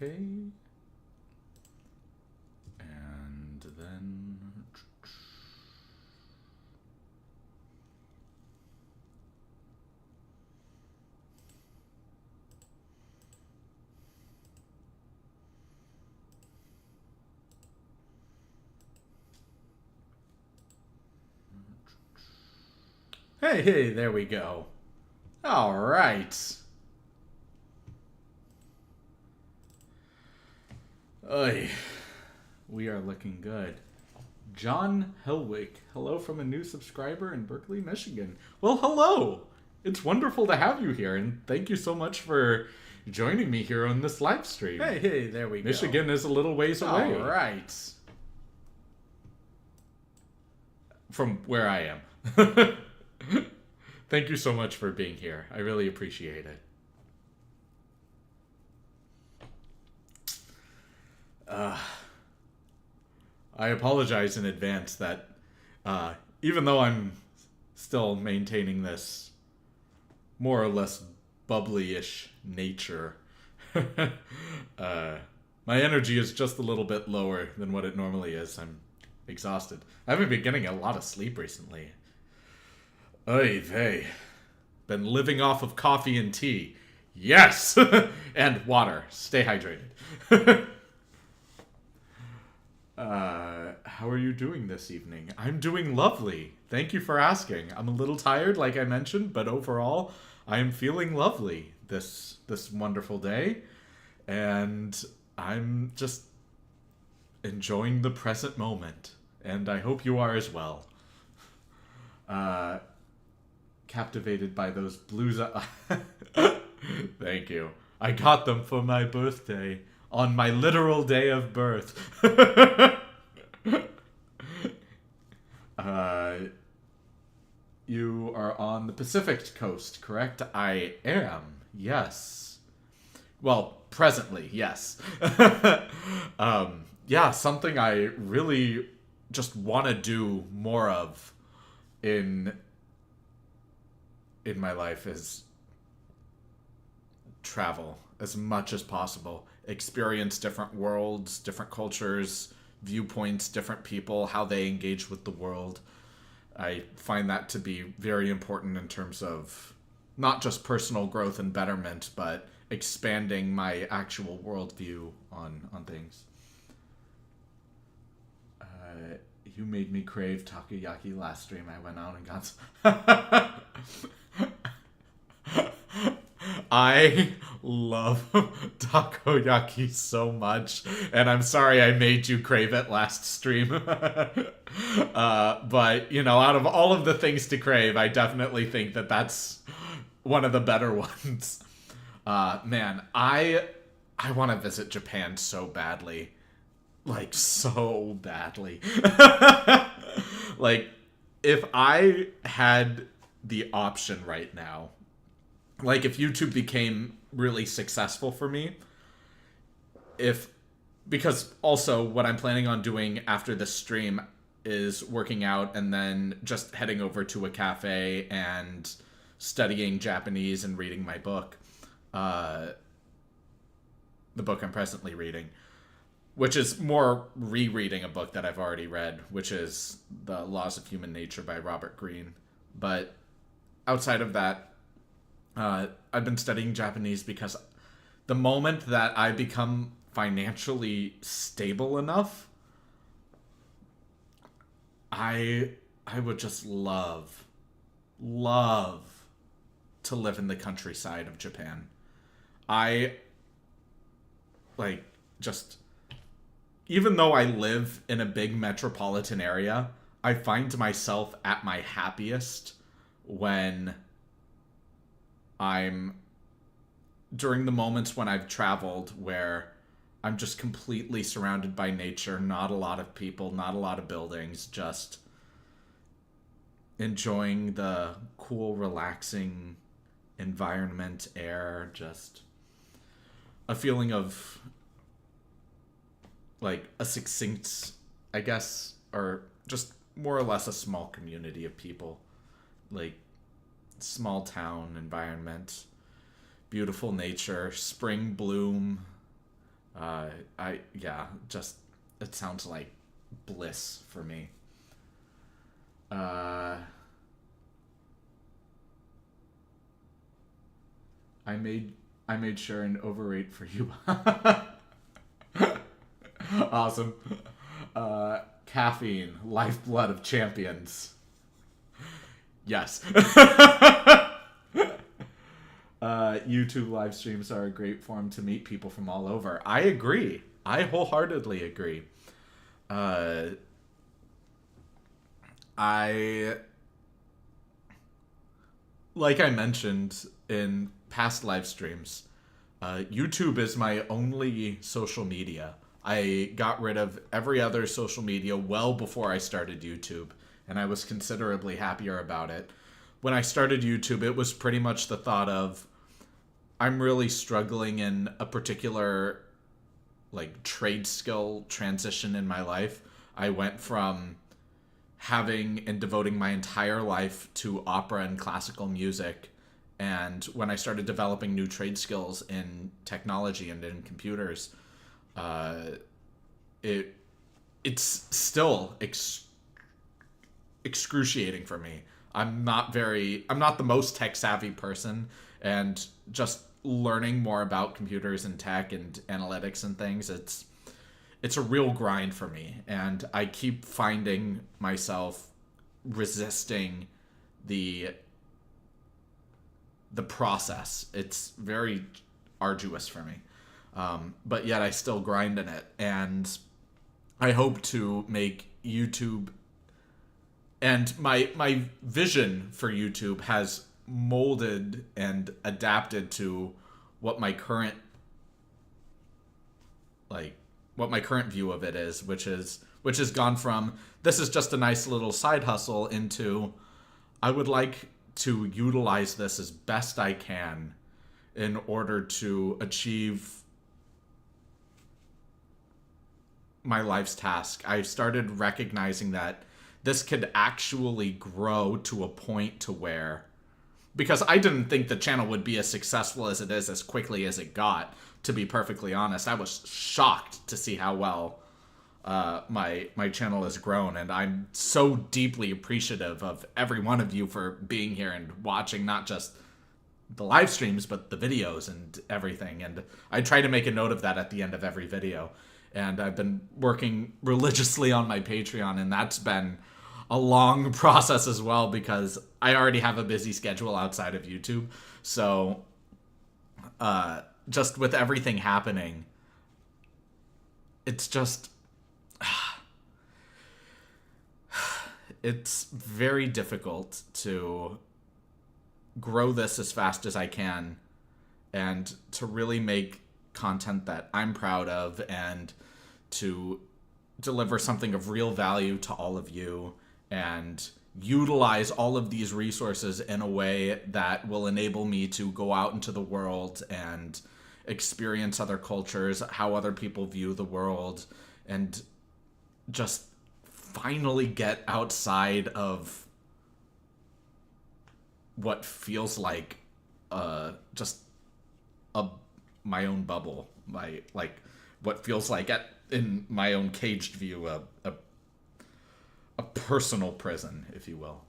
Okay. And then... Hey, there we go. All right. Oy. We are looking good. John Helwig, hello from a new subscriber in Berkeley, Michigan. Well, hello! It's wonderful to have you here, and thank you so much for joining me here on this live stream. Hey, there we go. Michigan is a little ways away. All right. From where I am. Thank you so much for being here. I really appreciate it. I apologize in advance that even though I'm still maintaining this more or less bubbly-ish nature, my energy is just a little bit lower than what it normally is. I'm exhausted. I haven't been getting a lot of sleep recently. Oy vey. Been living off of coffee and tea. Yes! And water. Stay hydrated. How are you doing this evening? I'm doing lovely. Thank you for asking. I'm a little tired, like I mentioned, but overall, I am feeling lovely this wonderful day. And I'm just enjoying the present moment. And I hope you are as well. Captivated by those blues. Thank you. I got them for my birthday. On my literal day of birth. You are on the Pacific coast, correct? I am, yes. Well, presently, yes. Yeah, something I really just want to do more of in my life is travel as much as possible. Experience different worlds, different cultures, viewpoints, different people, how they engage with the world. I find that to be very important in terms of not just personal growth and betterment, but expanding my actual worldview on things. You made me crave takoyaki last stream. I went out and got some. I love takoyaki so much, and I'm sorry I made you crave it last stream. But, you know, out of all of the things to crave, I definitely think that that's one of the better ones. Man, I want to visit Japan so badly. Like, so badly. Like, if I had the option right now, like if YouTube became really successful for me, because also what I'm planning on doing after this stream is working out and then just heading over to a cafe and studying Japanese and reading my book, the book I'm presently reading, which is more rereading a book that I've already read, which is The Laws of Human Nature by Robert Greene. But outside of that, I've been studying Japanese because the moment that I become financially stable enough, I would just love to live in the countryside of Japan. Even though I live in a big metropolitan area, I find myself at my happiest when during the moments when I've traveled where I'm just completely surrounded by nature, not a lot of people, not a lot of buildings, just enjoying the cool, relaxing environment, air, just a feeling of like a succinct, I guess, or just more or less a small community of people, like small town environment, beautiful nature, spring bloom, Just it sounds like bliss for me. Uh, I made sure and overrate for you. Awesome. Caffeine, lifeblood of champions. Yes. YouTube live streams are a great form to meet people from all over. I agree. I wholeheartedly agree. I like I mentioned in past live streams, YouTube is my only social media. I got rid of every other social media well before I started YouTube, and I was considerably happier about it. When I started YouTube, it was pretty much the thought of, I'm really struggling in a particular like trade skill transition in my life. I went from having and devoting my entire life to opera and classical music, and when I started developing new trade skills in technology and in computers, it's still excruciating for me. I'm not the most tech savvy person, and just learning more about computers and tech and analytics and things, it's a real grind for me, and I keep finding myself resisting the process. It's very arduous for me, but yet I still grind in it, and I hope to make YouTube, and my vision for YouTube has molded and adapted to what my current view of it is, which has gone from, this is just a nice little side hustle, into, I would like to utilize this as best I can in order to achieve my life's task. I started recognizing that this could actually grow to a point to where, because I didn't think the channel would be as successful as it is as quickly as it got, to be perfectly honest. I was shocked to see how well my channel has grown, and I'm so deeply appreciative of every one of you for being here and watching not just the live streams but the videos and everything. And I try to make a note of that at the end of every video. And I've been working religiously on my Patreon, and that's been a long process as well, because I already have a busy schedule outside of YouTube. So just with everything happening, it's just it's very difficult to grow this as fast as I can and to really make content that I'm proud of and to deliver something of real value to all of you and utilize all of these resources in a way that will enable me to go out into the world and experience other cultures, how other people view the world, and just finally get outside of what feels like my own bubble, what feels like in my own caged view a personal prison, if you will.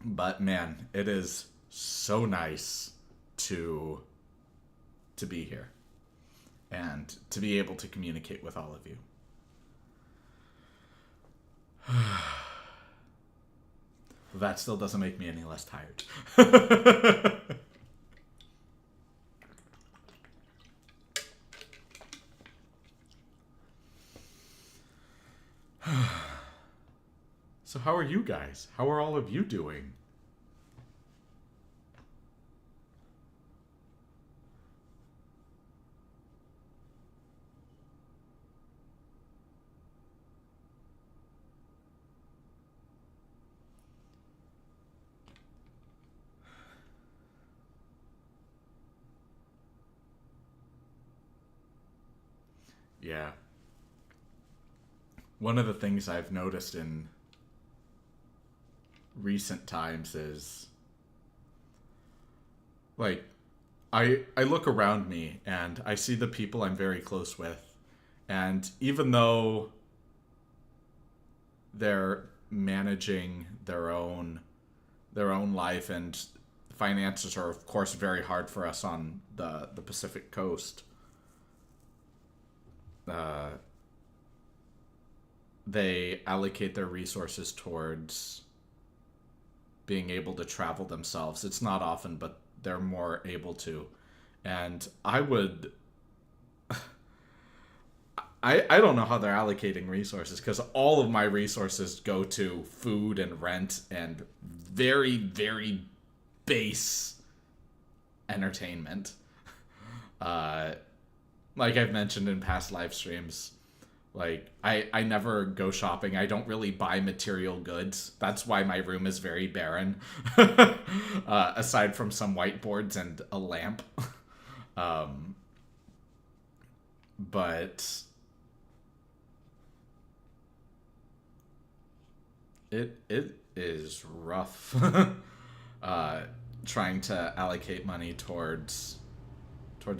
But man, it is so nice to be here and to be able to communicate with all of you. That still doesn't make me any less tired. So how are you guys? How are all of you doing? Yeah. One of the things I've noticed in recent times is, like, I look around me and I see the people I'm very close with, and even though they're managing their own life, and finances are of course very hard for us on the Pacific Coast, they allocate their resources towards being able to travel themselves. It's not often, but they're more able to. And I don't know how they're allocating resources, because all of my resources go to food and rent and very, very base entertainment. Like I've mentioned in past live streams, like I never go shopping. I don't really buy material goods. That's why my room is very barren. Aside from some whiteboards and a lamp. But it is rough trying to allocate money towards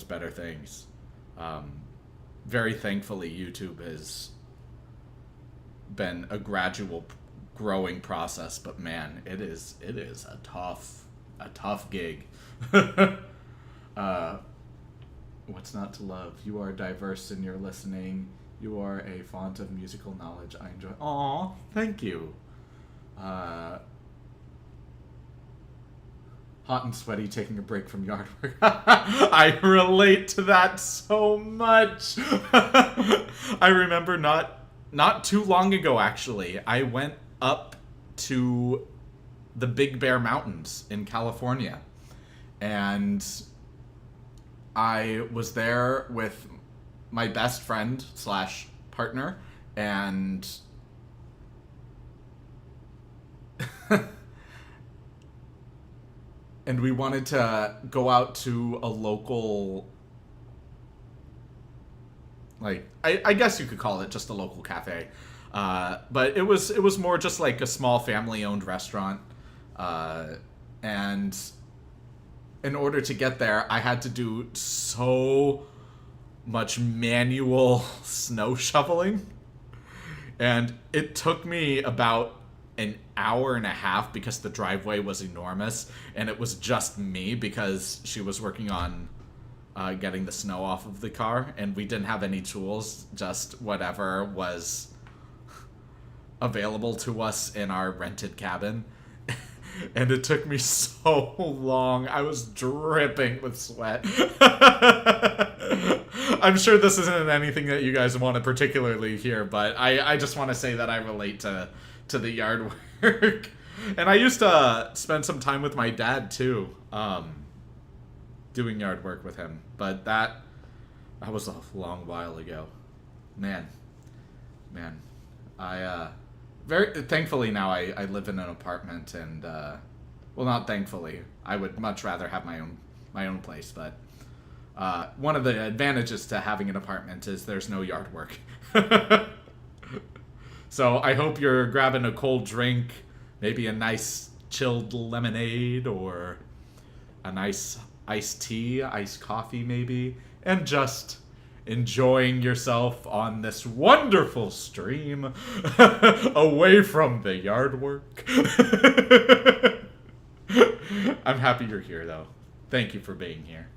better things. Very thankfully, YouTube has been a gradual growing process, but man, it is a tough gig. What's not to love? You are diverse in your listening. You are a font of musical knowledge. I enjoy. Aw, thank you. Hot and sweaty, taking a break from yard work. I relate to that so much. I remember not too long ago, actually, I went up to the Big Bear Mountains in California, and I was there with my best friend / partner, and and we wanted to go out to a local, like, I guess you could call it just a local cafe. But it was more just like a small family-owned restaurant. And in order to get there, I had to do so much manual snow shoveling. And it took me about an hour and a half because the driveway was enormous, and it was just me because she was working on getting the snow off of the car, and we didn't have any tools, just whatever was available to us in our rented cabin. And it took me so long. I was dripping with sweat. I'm sure this isn't anything that you guys want to particularly hear, but I just want to say that I relate to the yard work. And I used to spend some time with my dad too, doing yard work with him, but that was a long while ago. Man, I very thankfully now I live in an apartment, and well, not thankfully, I would much rather have my own place, but one of the advantages to having an apartment is there's no yard work. So I hope you're grabbing a cold drink, maybe a nice chilled lemonade or a nice iced tea, iced coffee maybe, and just enjoying yourself on this wonderful stream away from the yard work. I'm happy you're here, though. Thank you for being here.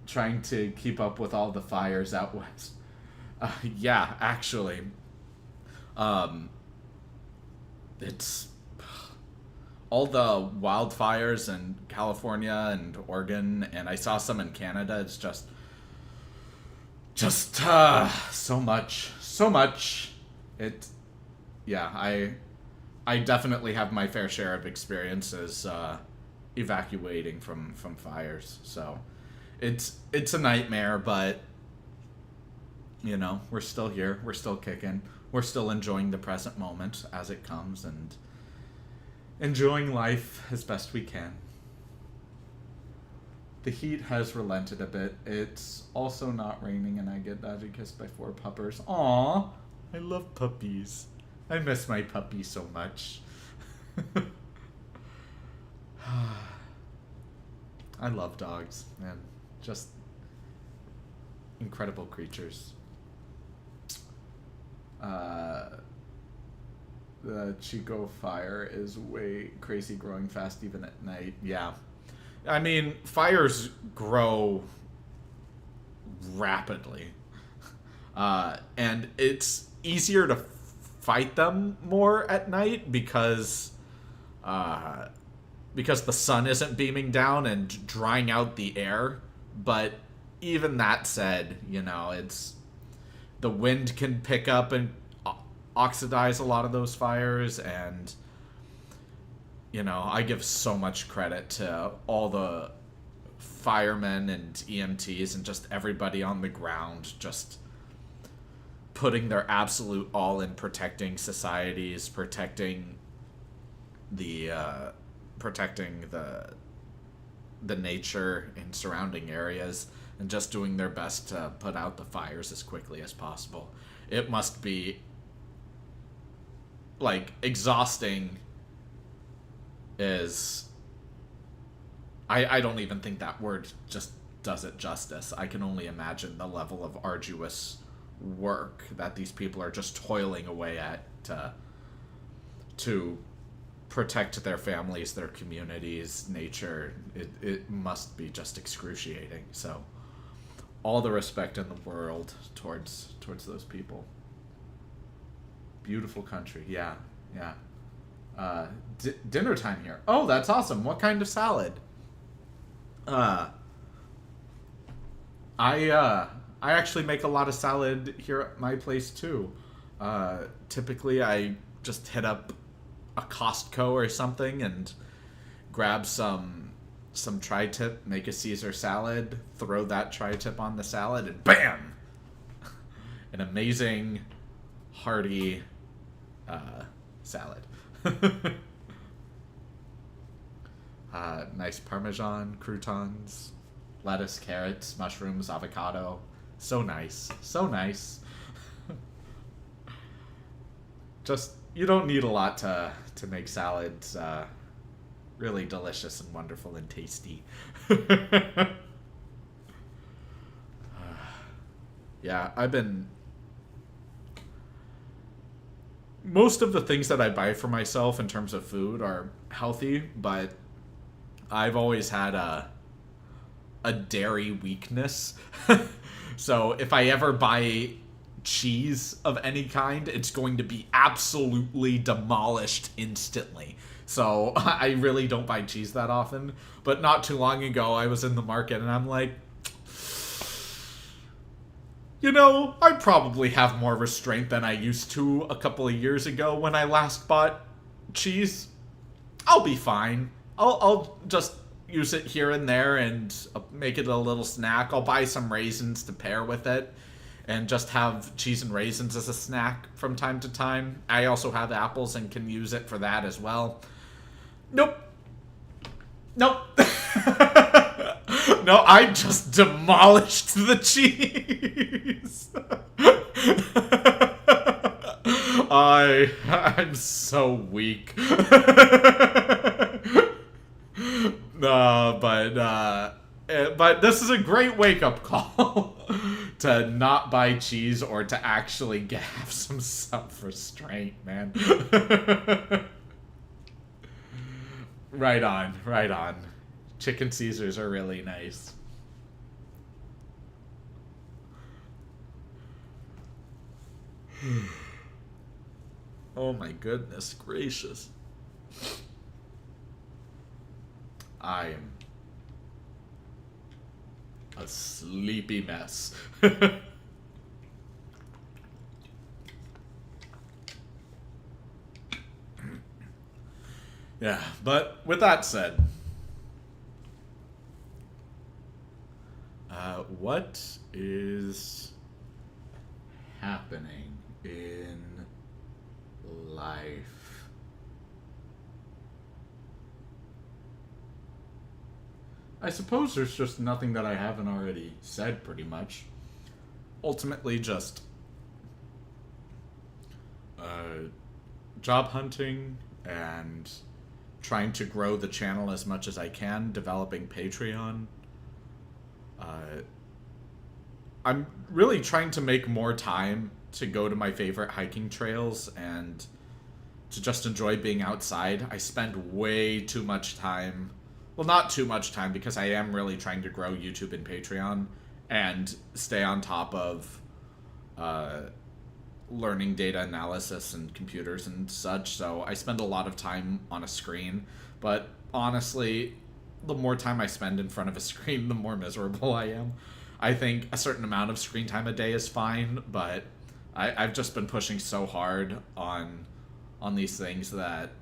Trying to keep up with all the fires out west. Yeah, actually. It's all the wildfires in California and Oregon, and I saw some in Canada. It's just so much. I definitely have my fair share of experiences evacuating from fires. So it's a nightmare, but you know, we're still here. We're still kicking. We're still enjoying the present moment as it comes and enjoying life as best we can. The heat has relented a bit. It's also not raining, and I get dodgy kissed by 4 puppers. Aww, I love puppies. I miss my puppy so much. I love dogs, man. Just incredible creatures. The Chico fire is way crazy, growing fast even at night. Yeah. I mean, fires grow rapidly. And it's easier to fight them more at night because the sun isn't beaming down and drying out the air. But even that said, you know, it's the wind can pick up and oxidize a lot of those fires, and you know, I give so much credit to all the firemen and EMTs and just everybody on the ground just putting their absolute all in protecting societies, protecting the nature in surrounding areas, and just doing their best to put out the fires as quickly as possible. It must be like exhausting. Is I don't even think that word just does it justice. I can only imagine the level of arduous work that these people are just toiling away at to protect their families, their communities, nature. It must be just excruciating. So all the respect in the world towards those people. Beautiful country. Yeah. Dinner time here. Oh, that's awesome. What kind of salad? I actually make a lot of salad here at my place too. Typically I just hit up a Costco or something and grab some tri-tip, make a Caesar salad, throw that tri-tip on the salad, and bam! An amazing, hearty salad. Nice Parmesan, croutons, lettuce, carrots, mushrooms, avocado. So nice. So nice. Just, you don't need a lot to make salads really delicious and wonderful and tasty. Yeah, most of the things that I buy for myself in terms of food are healthy, but I've always had a dairy weakness. So if I ever buy cheese of any kind, it's going to be absolutely demolished instantly. So I really don't buy cheese that often. But not too long ago, I was in the market and I'm like, you know, I probably have more restraint than I used to a couple of years ago when I last bought cheese. I'll be fine. I'll just use it here and there and make it a little snack. I'll buy some raisins to pair with it and just have cheese and raisins as a snack from time to time. I also have apples and can use it for that as well. Nope. No, I just demolished the cheese. I'm so weak. But this is a great wake-up call to not buy cheese or to actually have some self-restraint, man. Right on. Chicken Caesars are really nice. Oh my goodness gracious. I am a sleepy mess. Yeah, but with that said, what is happening in life? I suppose there's just nothing that I haven't already said, pretty much. Ultimately, just job hunting and trying to grow the channel as much as I can, developing Patreon. I'm really trying to make more time to go to my favorite hiking trails and to just enjoy being outside. I spend way too much time, well, not too much time, because I am really trying to grow YouTube and Patreon and stay on top of learning data analysis and computers and such, so I spend a lot of time on a screen. But honestly, the more time I spend in front of a screen, the more miserable I am. I think a certain amount of screen time a day is fine, but I've just been pushing so hard on these things that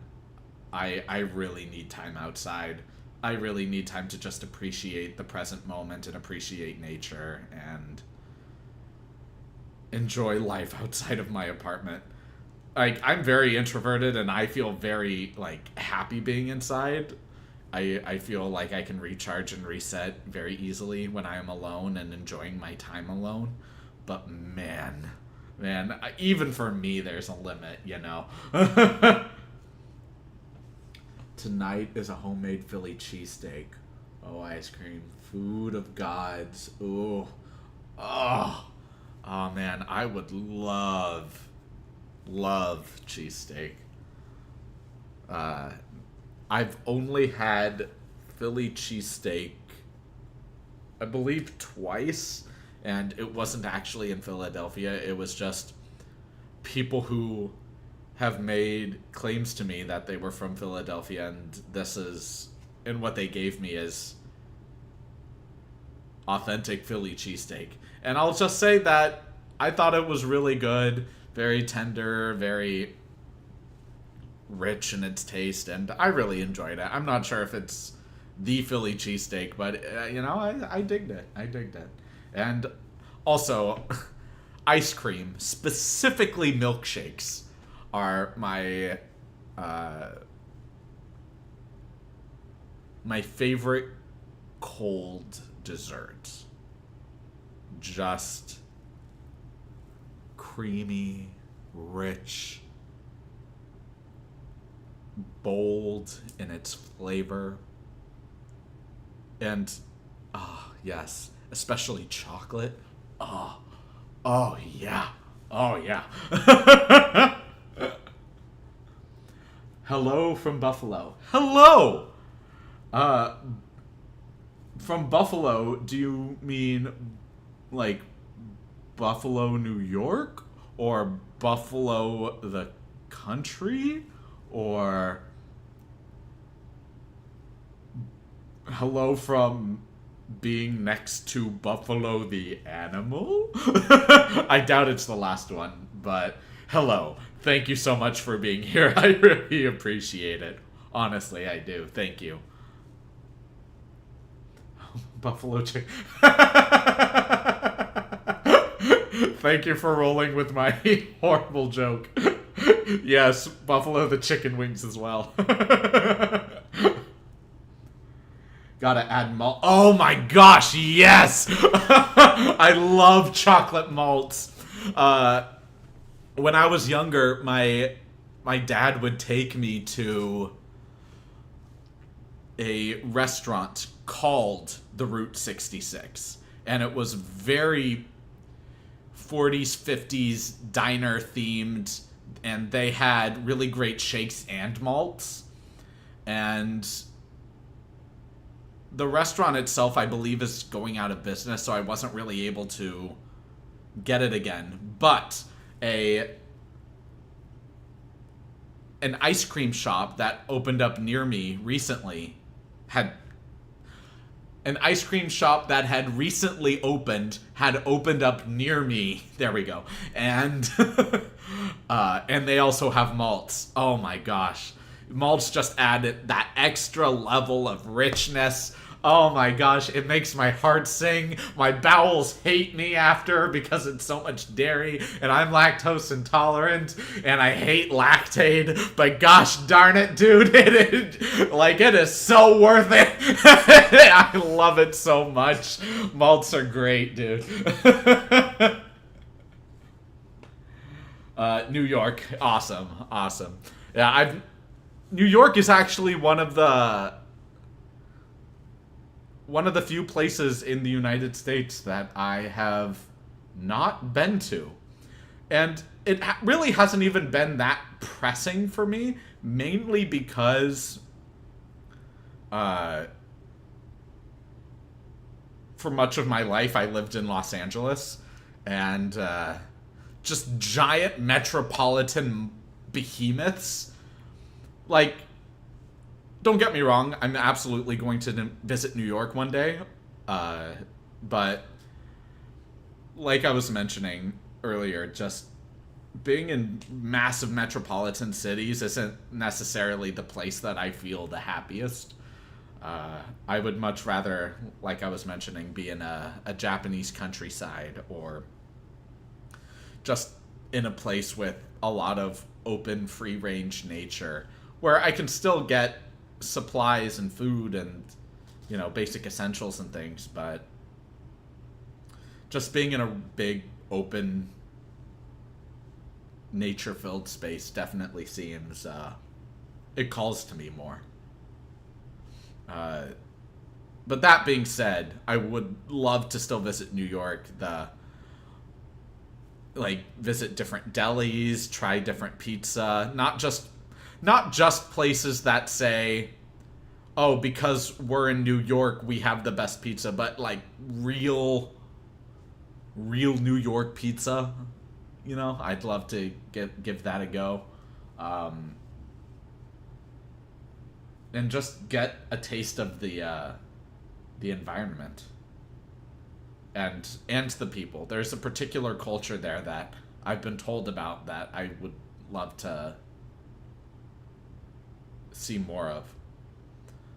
I really need time outside. I really need time to just appreciate the present moment and appreciate nature and enjoy life outside of my apartment. Like, I'm very introverted and I feel very, like, happy being inside. I feel like I can recharge and reset very easily when I am alone and enjoying my time alone. But man, even for me, there's a limit, you know? Tonight is a homemade Philly cheesesteak. Oh, ice cream. Food of gods. Ooh. Oh, man, I would love cheesesteak. I've only had Philly cheesesteak, I believe, twice, and it wasn't actually in Philadelphia. It was just people who have made claims to me that they were from Philadelphia, and what they gave me is authentic Philly cheesesteak. And I'll just say that I thought it was really good, very tender, very rich in its taste, and I really enjoyed it. I'm not sure if it's the Philly cheesesteak, but I digged it. And also, ice cream, specifically milkshakes, are my favorite cold dessert. Just creamy, rich, bold in its flavor, and yes, especially chocolate. Oh yeah. Hello from Buffalo. Hello. From Buffalo, do you mean like Buffalo, New York, or Buffalo the country? Or hello from being next to Buffalo the animal? I doubt it's the last one, but hello. Thank you so much for being here. I really appreciate it. Honestly, I do. Thank you. Buffalo chicken. Thank you for rolling with my horrible joke. Yes, Buffalo the chicken wings as well. Gotta add malt. Oh my gosh, yes! I love chocolate malts. When I was younger, my dad would take me to a restaurant called the Route 66. And it was very 40s, 50s diner themed. And they had really great shakes and malts. And the restaurant itself, I believe, is going out of business, so I wasn't really able to get it again. But an ice cream shop that opened up near me recently had opened up near me. There we go. And and they also have malts. Oh my gosh. Malts just added that extra level of richness. Oh my gosh, it makes my heart sing. My bowels hate me after because it's so much dairy, and I'm lactose intolerant, and I hate Lactaid, but gosh darn it, dude, it is so worth it. I love it so much. Malts are great, dude. New York, awesome. Yeah, New York is actually one of the few places in the United States that I have not been to. And it really hasn't even been that pressing for me, mainly because for much of my life I lived in Los Angeles, and just giant metropolitan behemoths. Like, don't get me wrong, I'm absolutely going to visit New York one day, but like I was mentioning earlier, just being in massive metropolitan cities isn't necessarily the place that I feel the happiest. I would much rather, like I was mentioning, be in a Japanese countryside, or just in a place with a lot of open, free range nature where I can still get supplies and food and, basic essentials and things, but just being in a big, open, nature-filled space definitely seems, it calls to me more. But that being said, I would love to still visit New York, visit different delis, try different pizza, not just places that say, oh, because we're in New York, we have the best pizza, but like real New York pizza. I'd love to give that a go. And just get a taste of the environment and the people. There's a particular culture there that I've been told about that I would love to see more of.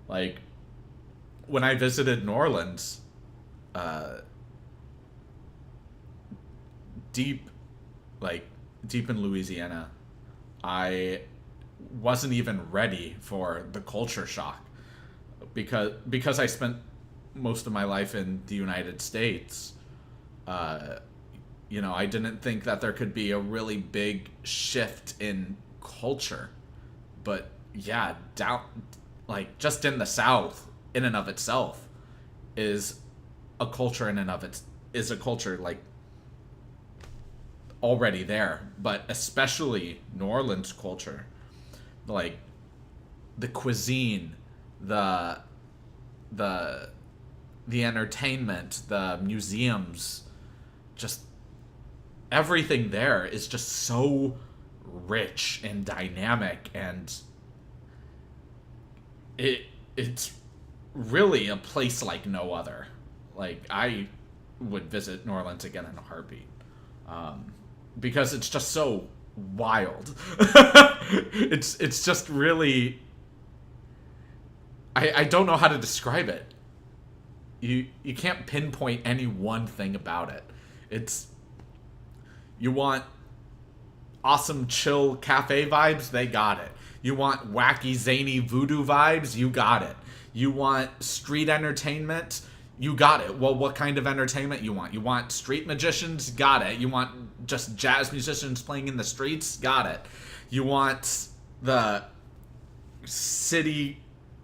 Like, when I visited New Orleans, deep in Louisiana, I wasn't even ready for the culture shock, because I spent most of my life in the United States. I didn't think that there could be a really big shift in culture, but yeah, just in the South, in and of itself, is a culture already there, but especially New Orleans culture. Like, the cuisine, the entertainment, the museums, just everything there is just so rich and dynamic, and it's really a place like no other. Like, I would visit New Orleans again in a heartbeat, because it's just so wild. It's just really, I don't know how to describe it. You can't pinpoint any one thing about it. You want awesome chill cafe vibes, they got it. You want wacky zany voodoo vibes, you got it. You want street entertainment, you got it. Well, what kind of entertainment you want? You want street magicians? Got it. You want just jazz musicians playing in the streets? Got it. You want the city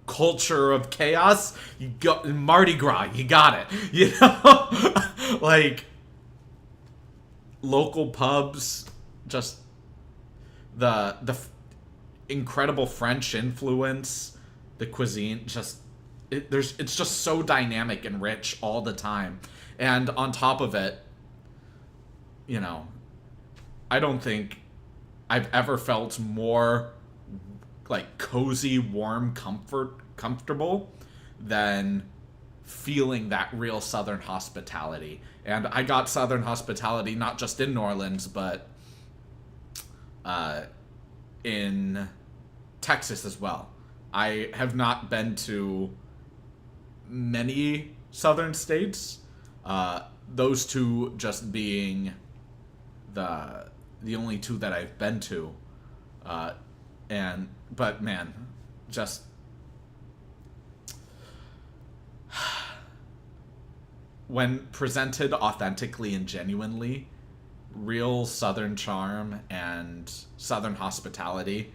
culture of chaos? You got Mardi Gras. You got it. Like, local pubs, just the incredible French influence, the cuisine, it's just so dynamic and rich all the time. And on top of it, I don't think I've ever felt more like cozy, warm, comfortable than feeling that real Southern hospitality. And I got Southern hospitality not just in New Orleans, but in Texas as well. I have not been to many Southern states, those two just being the only two that I've been to, but man, just when presented authentically and genuinely, real Southern charm and Southern hospitality,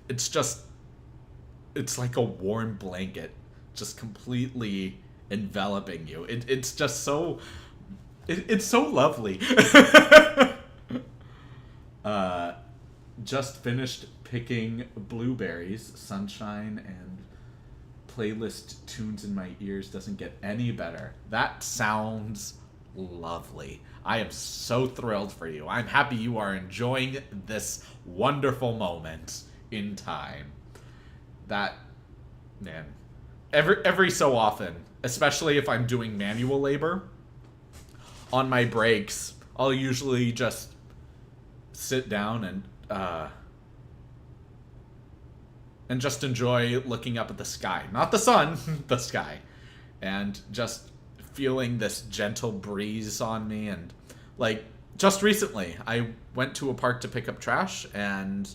it's like a warm blanket, just completely enveloping you. It's just so, it's so lovely. uh, just finished picking blueberries, sunshine, and playlist tunes in my ears doesn't get any better. That sounds lovely. I am so thrilled for you. I'm happy you are enjoying this wonderful moment in time. That, man, every so often, especially if I'm doing manual labor, on my breaks, I'll usually just sit down and just enjoy looking up at the sky. Not the sun, the sky. And just feeling this gentle breeze on me. And, like, just recently, I went to a park to pick up trash, and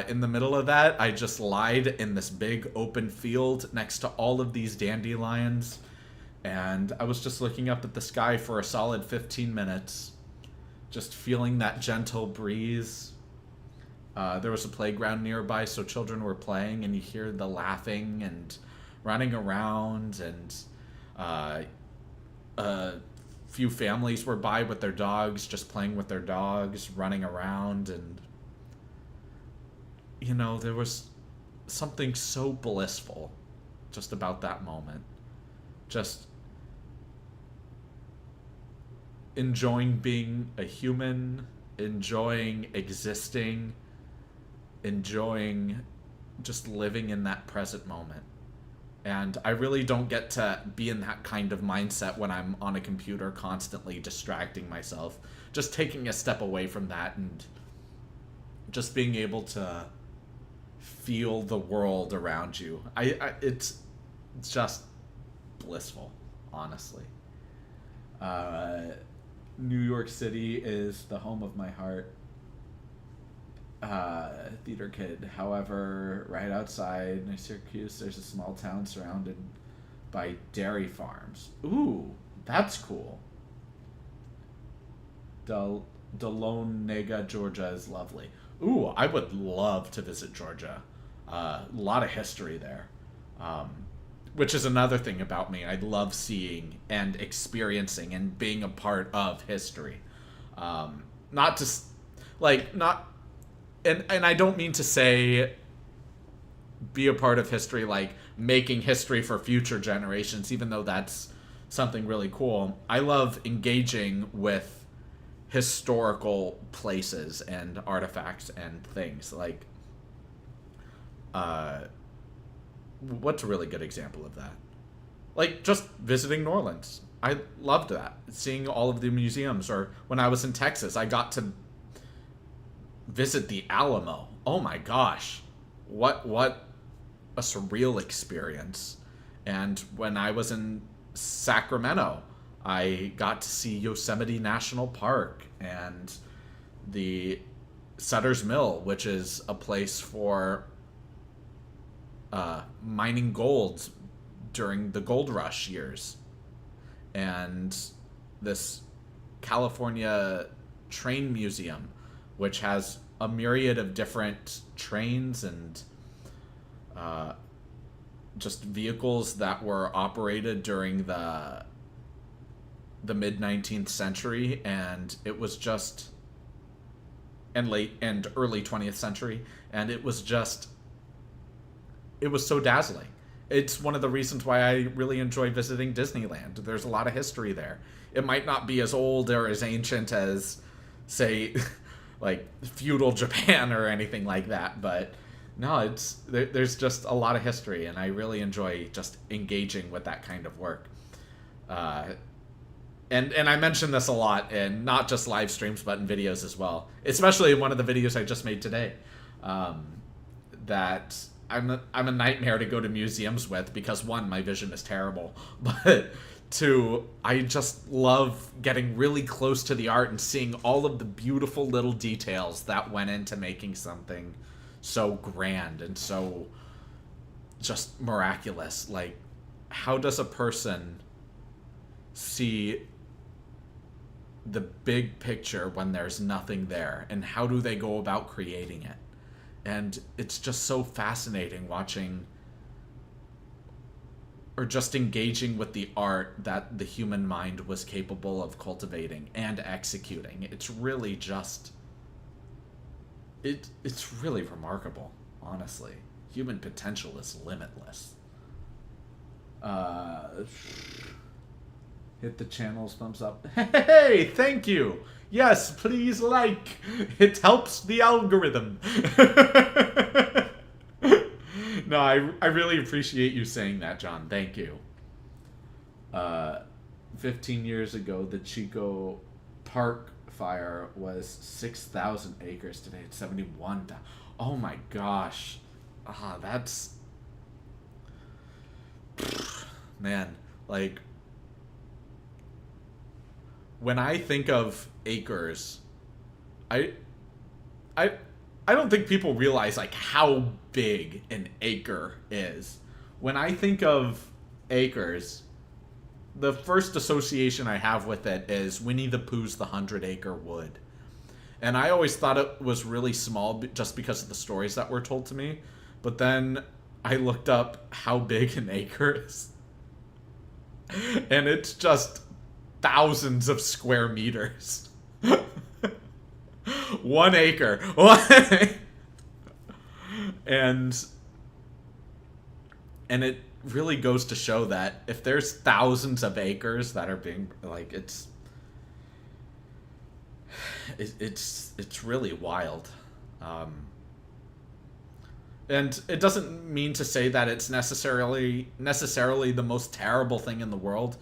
in the middle of that, I just lied in this big open field next to all of these dandelions. And I was just looking up at the sky for a solid 15 minutes. Just feeling that gentle breeze. There was a playground nearby, so children were playing, and you hear the laughing and running around, and a few families were by with their dogs, just playing with their dogs, running around, and, you know, there was something so blissful just about that moment. Just enjoying being a human, enjoying existing, enjoying just living in that present moment. And I really don't get to be in that kind of mindset when I'm on a computer constantly distracting myself. Just taking a step away from that and just being able to feel the world around you. It's just blissful, honestly. New York City is the home of my heart. Theater kid. However, right outside Syracuse, there's a small town surrounded by dairy farms. Ooh, that's cool. Dahlonega, Georgia is lovely. Ooh, I would love to visit Georgia. A lot of history there. Which is another thing about me. I love seeing and experiencing and being a part of history. Not just, like, not... And I don't mean to say be a part of history, like making history for future generations, even though that's something really cool. I love engaging with historical places and artifacts and things. Like, what's a really good example of that? Like, just visiting New Orleans. I loved that. Seeing all of the museums. Or when I was in Texas, I got to visit the Alamo. Oh my gosh. What a surreal experience. And when I was in Sacramento, I got to see Yosemite National Park and the Sutter's Mill, which is a place for mining gold during the gold rush years. And this California Train Museum, which has a myriad of different trains and just vehicles that were operated during the mid-19th century, and it was just late and early 20th century, and it was so dazzling. It's one of the reasons why I really enjoy visiting Disneyland. There's a lot of history there. It might not be as old or as ancient as, say, like feudal Japan or anything like that, but no, there's just a lot of history, and I really enjoy just engaging with that kind of work. And I mention this a lot, and not just live streams, but in videos as well. Especially in one of the videos I just made today, that I'm a nightmare to go to museums with, because one, my vision is terrible, but two, I just love getting really close to the art and seeing all of the beautiful little details that went into making something so grand and so just miraculous. Like, how does a person see the big picture when there's nothing there, and how do they go about creating it? And it's just so fascinating watching or just engaging with the art that the human mind was capable of cultivating and executing. It's really just it's really remarkable, honestly. Human potential is limitless. Hit the channel's thumbs up. Hey, thank you. Yes, please like. It helps the algorithm. No, I really appreciate you saying that, John. Thank you. 15 years ago, the Chico Park fire was 6,000 acres. Today it's 71. Oh my gosh. That's... Man, like... When I think of acres, I don't think people realize like how big an acre is. When I think of acres, the first association I have with it is Winnie the Pooh's The 100-Acre Wood. And I always thought it was really small just because of the stories that were told to me. But then I looked up how big an acre is. And it's just thousands of square meters. 1 acre. And it really goes to show that if there's thousands of acres that are being, like, it's really wild. And it doesn't mean to say that it's necessarily the most terrible thing in the world.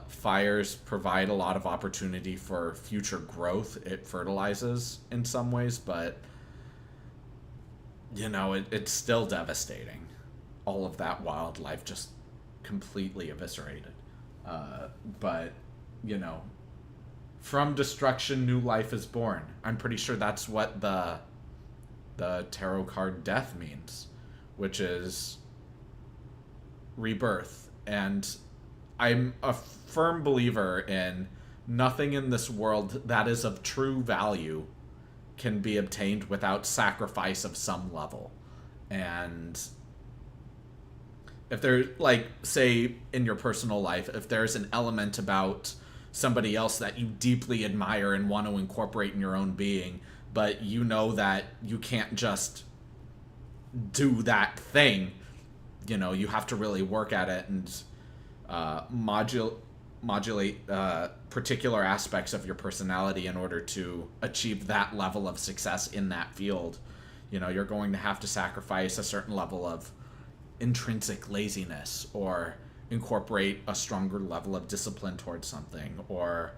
Fires provide a lot of opportunity for future growth. It fertilizes in some ways, but you know, it's still devastating. All of that wildlife just completely eviscerated. But you know, from destruction, new life is born. I'm pretty sure that's what the tarot card death means, which is rebirth. And I'm a firm believer in nothing in this world that is of true value can be obtained without sacrifice of some level. And if there's, like, say, in your personal life, if there's an element about somebody else that you deeply admire and want to incorporate in your own being, but you know that you can't just do that thing, you know, you have to really work at it and modulate particular aspects of your personality in order to achieve that level of success in that field. You know, you're going to have to sacrifice a certain level of intrinsic laziness, or incorporate a stronger level of discipline towards something, or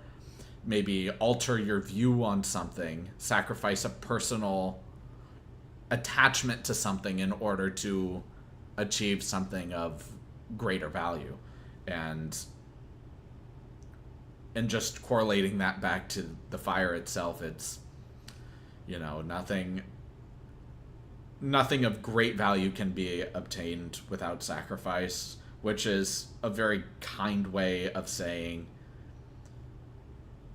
maybe alter your view on something, sacrifice a personal attachment to something in order to achieve something of greater value. And just correlating that back to the fire itself, it's, you know, nothing of great value can be obtained without sacrifice, which is a very kind way of saying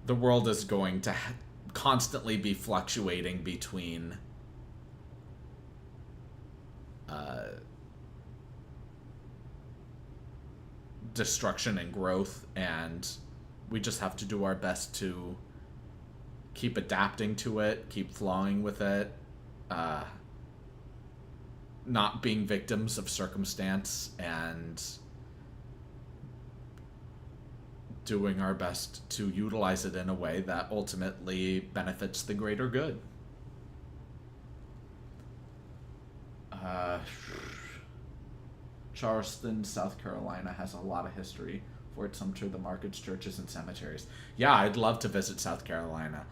the world is going to constantly be fluctuating between destruction and growth, and we just have to do our best to keep adapting to it, keep flowing with it, not being victims of circumstance, and doing our best to utilize it in a way that ultimately benefits the greater good. Charleston, South Carolina has a lot of history. Fort Sumter, the markets, churches, and cemeteries. Yeah, I'd love to visit South Carolina.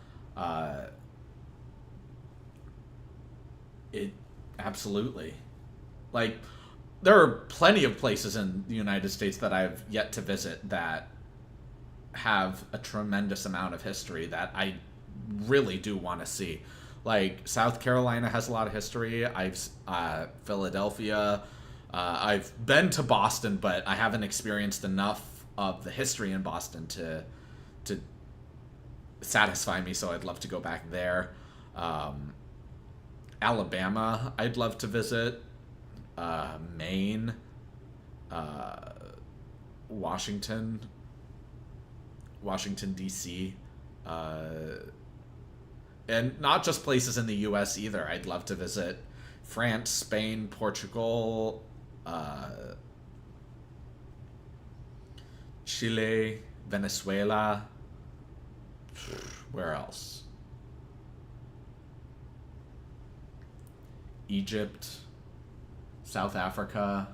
It absolutely. Like, there are plenty of places in the United States that I've yet to visit that have a tremendous amount of history that I really do want to see. Like, South Carolina has a lot of history. Philadelphia. I've been to Boston, but I haven't experienced enough of the history in Boston to satisfy me, so I'd love to go back there. Alabama, I'd love to visit. Maine, Washington, Washington D.C., and not just places in the U.S. either. I'd love to visit France, Spain, Portugal, Chile, Venezuela. Where else? Egypt, South Africa.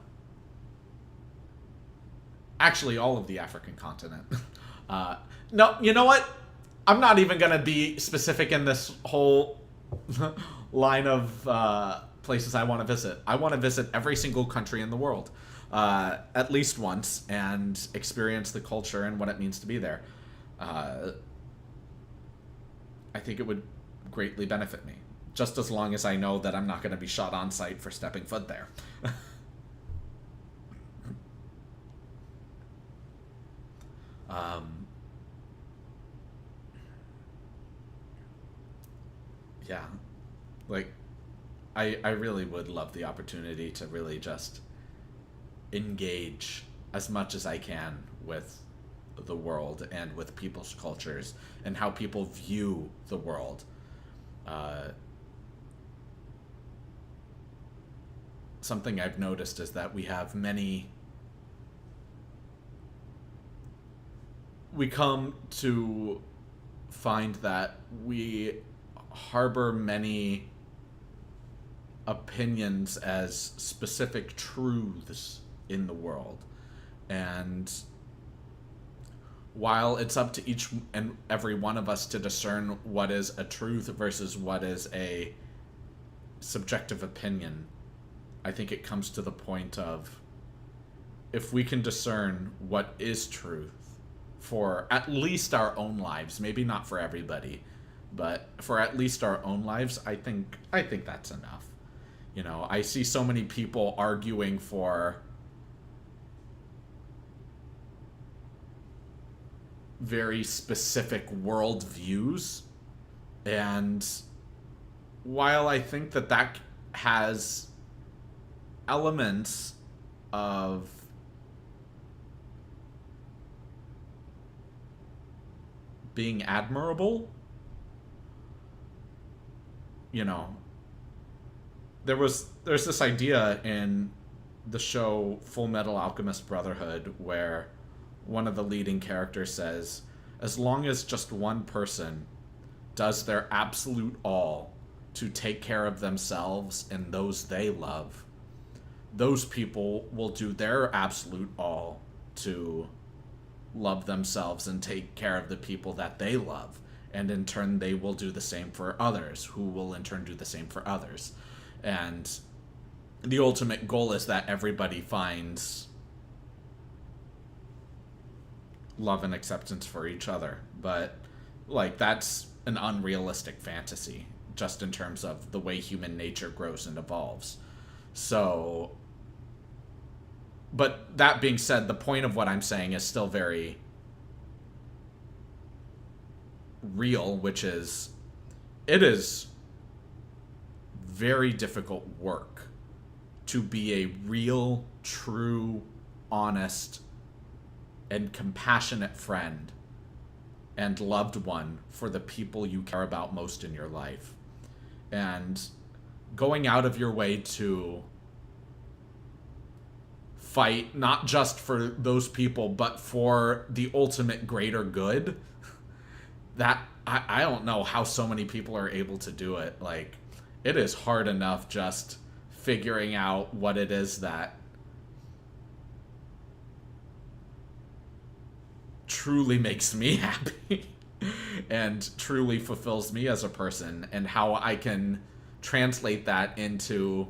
Actually, all of the African continent. No, you know what? I'm not even going to be specific in this whole line of places I want to visit. I want to visit every single country in the world at least once and experience the culture and what it means to be there. I think it would greatly benefit me, just as long as I know that I'm not going to be shot on sight for stepping foot there. Yeah, like, I really would love the opportunity to really just engage as much as I can with the world and with people's cultures and how people view the world. Something I've noticed is that we come to find that we harbor many opinions as specific truths in the world. And while it's up to each and every one of us to discern what is a truth versus what is a subjective opinion, I think it comes to the point of, if we can discern what is truth for at least our own lives, maybe not for everybody, but for at least our own lives, I think that's enough. You know, I see so many people arguing for very specific worldviews, and while I think that has elements of being admirable, you know, there's this idea in the show Full Metal Alchemist Brotherhood where one of the leading characters says, as long as just one person does their absolute all to take care of themselves and those they love, those people will do their absolute all to love themselves and take care of the people that they love. And in turn, they will do the same for others, who will in turn do the same for others. And the ultimate goal is that everybody finds love and acceptance for each other. But, like, that's an unrealistic fantasy, just in terms of the way human nature grows and evolves. So, but that being said, the point of what I'm saying is still very real, which is, it is very difficult work to be a real, true, honest, and compassionate friend and loved one for the people you care about most in your life. And going out of your way to fight not just for those people, but for the ultimate greater good, that I don't know how so many people are able to do it. Like, it is hard enough just figuring out what it is that truly makes me happy and truly fulfills me as a person, and how I can translate that into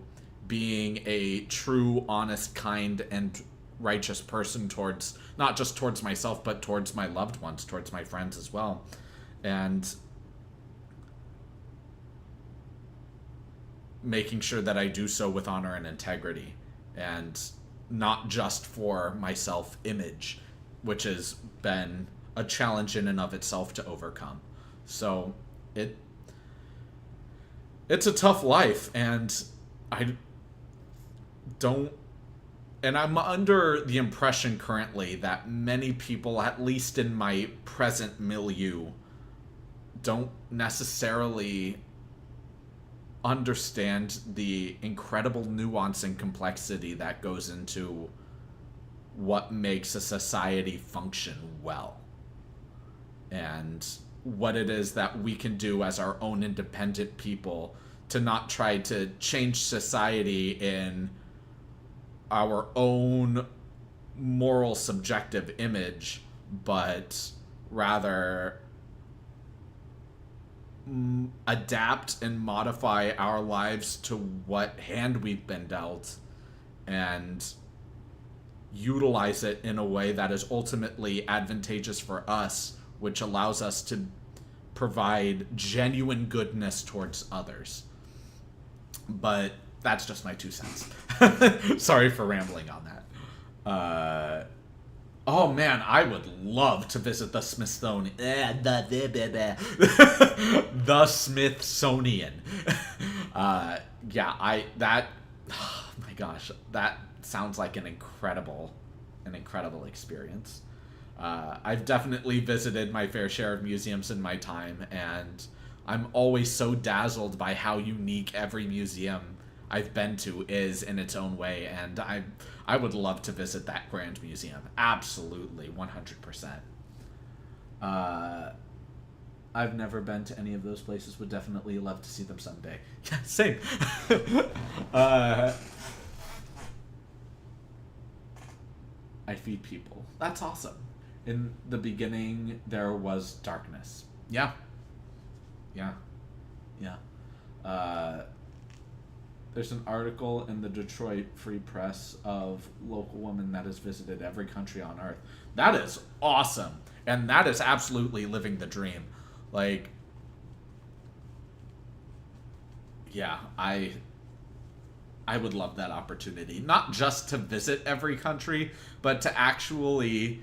being a true, honest, kind, and righteous person towards, not just towards myself, but towards my loved ones, towards my friends as well. And making sure that I do so with honor and integrity, and not just for my self-image, which has been a challenge in and of itself to overcome. So it it's a tough life, and I don't, and I'm under the impression currently that many people, at least in my present milieu, don't necessarily understand the incredible nuance and complexity that goes into what makes a society function well, and what it is that we can do as our own independent people to not try to change society in our own moral subjective image, but rather adapt and modify our lives to what hand we've been dealt and utilize it in a way that is ultimately advantageous for us, which allows us to provide genuine goodness towards others. But that's just my 2 cents. Sorry for rambling on that. Oh man, I would love to visit the Smithsonian. The Smithsonian. Oh my gosh, that sounds like an incredible experience. I've definitely visited my fair share of museums in my time, and I'm always so dazzled by how unique every museum I've been to is in its own way, and I would love to visit that Grand Museum. Absolutely, 100%. I've never been to any of those places. Would definitely love to see them someday. Yeah, same. I feed people. That's awesome. In the beginning, there was darkness. Yeah. There's an article in the Detroit Free Press of local woman that has visited every country on Earth. That is awesome. And that is absolutely living the dream. Like, yeah, I would love that opportunity. Not just to visit every country, but to actually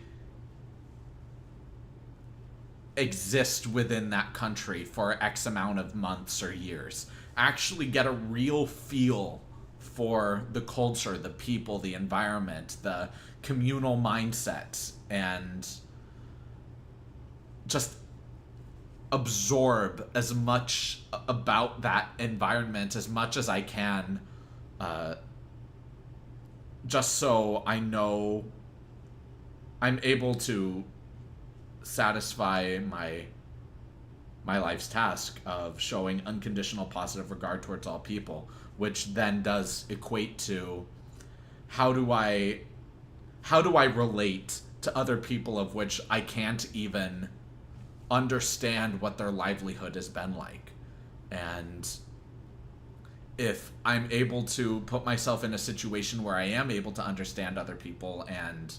exist within that country for X amount of months or years. Actually get a real feel for the culture, the people, the environment, the communal mindset, and just absorb as much about that environment as much as I can, just so I know I'm able to satisfy my life's task of showing unconditional positive regard towards all people, which then does equate to how do I relate to other people of which I can't even understand what their livelihood has been like. And if I'm able to put myself in a situation where I am able to understand other people and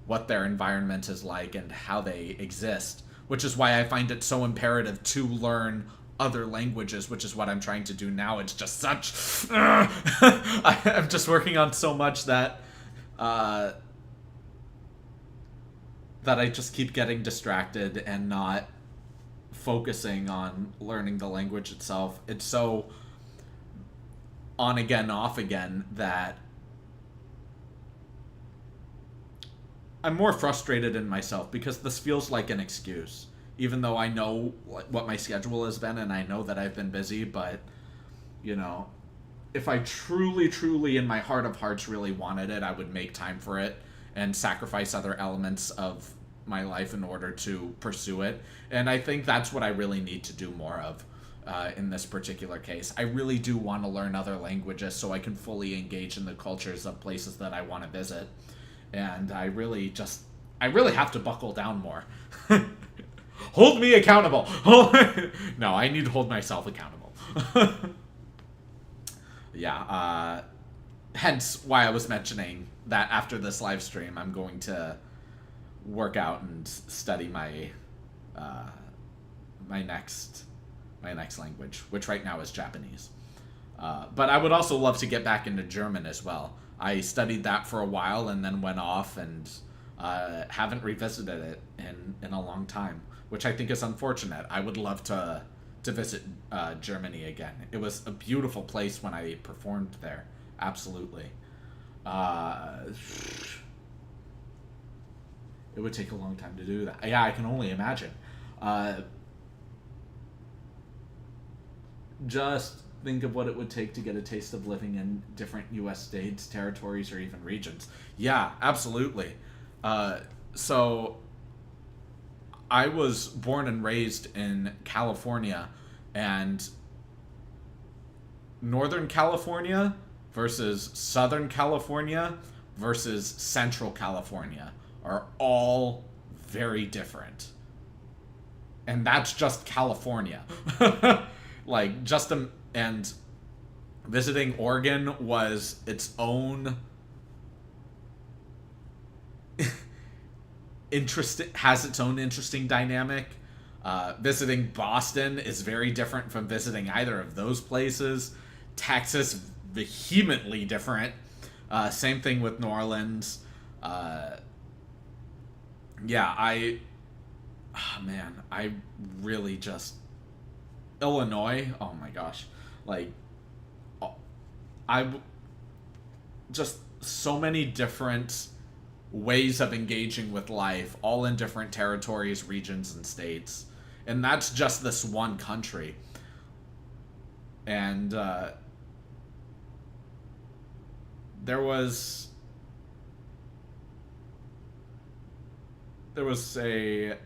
what their environment is like and how they exist, which is why I find it so imperative to learn other languages, which is what I'm trying to do now. It's just such... I'm just working on so much that I just keep getting distracted and not focusing on learning the language itself. It's so on again, off again that I'm more frustrated in myself because this feels like an excuse, even though I know what my schedule has been and I know that I've been busy. But, you know, if I truly in my heart of hearts really wanted it, I would make time for it and sacrifice other elements of my life in order to pursue it. And I think that's what I really need to do more of in this particular case. I really do want to learn other languages so I can fully engage in the cultures of places that I want to visit. And I really have to buckle down more. Hold me accountable. No, I need to hold myself accountable. Yeah, hence why I was mentioning that after this live stream, I'm going to work out and study my next language, which right now is Japanese. But I would also love to get back into German as well. I studied that for a while and then went off and haven't revisited it in a long time, which I think is unfortunate. I would love to to visit Germany again. It was a beautiful place when I performed there. Absolutely. It would take a long time to do that. Yeah, I can only imagine. Just think of what it would take to get a taste of living in different U.S. states, territories, or even regions. Yeah, absolutely. So I was born and raised in California, and Northern California versus Southern California versus Central California are all very different. And that's just California. Like, and visiting Oregon was its own has its own interesting dynamic. Visiting Boston is very different from visiting either of those places. Texas, vehemently different. Same thing with New Orleans. I really just... Illinois, oh my gosh. Like, just so many different ways of engaging with life, all in different territories, regions, and states. And that's just this one country. And there was a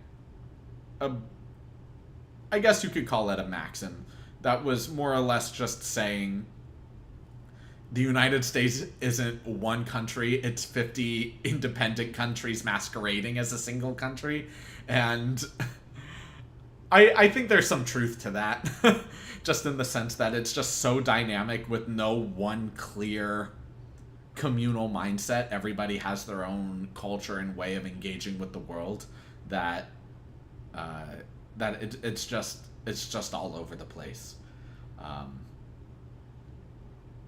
I guess you could call it a maxim that was more or less just saying the United States isn't one country, it's 50 independent countries masquerading as a single country. And I think there's some truth to that. Just in the sense that it's just so dynamic with no one clear communal mindset. Everybody has their own culture and way of engaging with the world that it's just all over the place.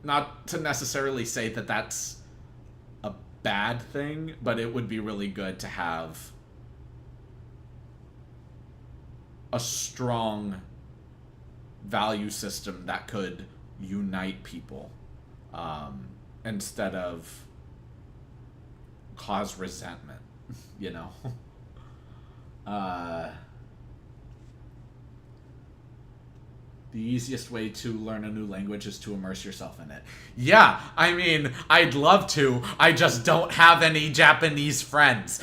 Not to necessarily say that that's a bad thing, but it would be really good to have a strong value system that could unite people, instead of cause resentment, you know? The easiest way to learn a new language is to immerse yourself in it. Yeah, I mean, I'd love to. I just don't have any Japanese friends.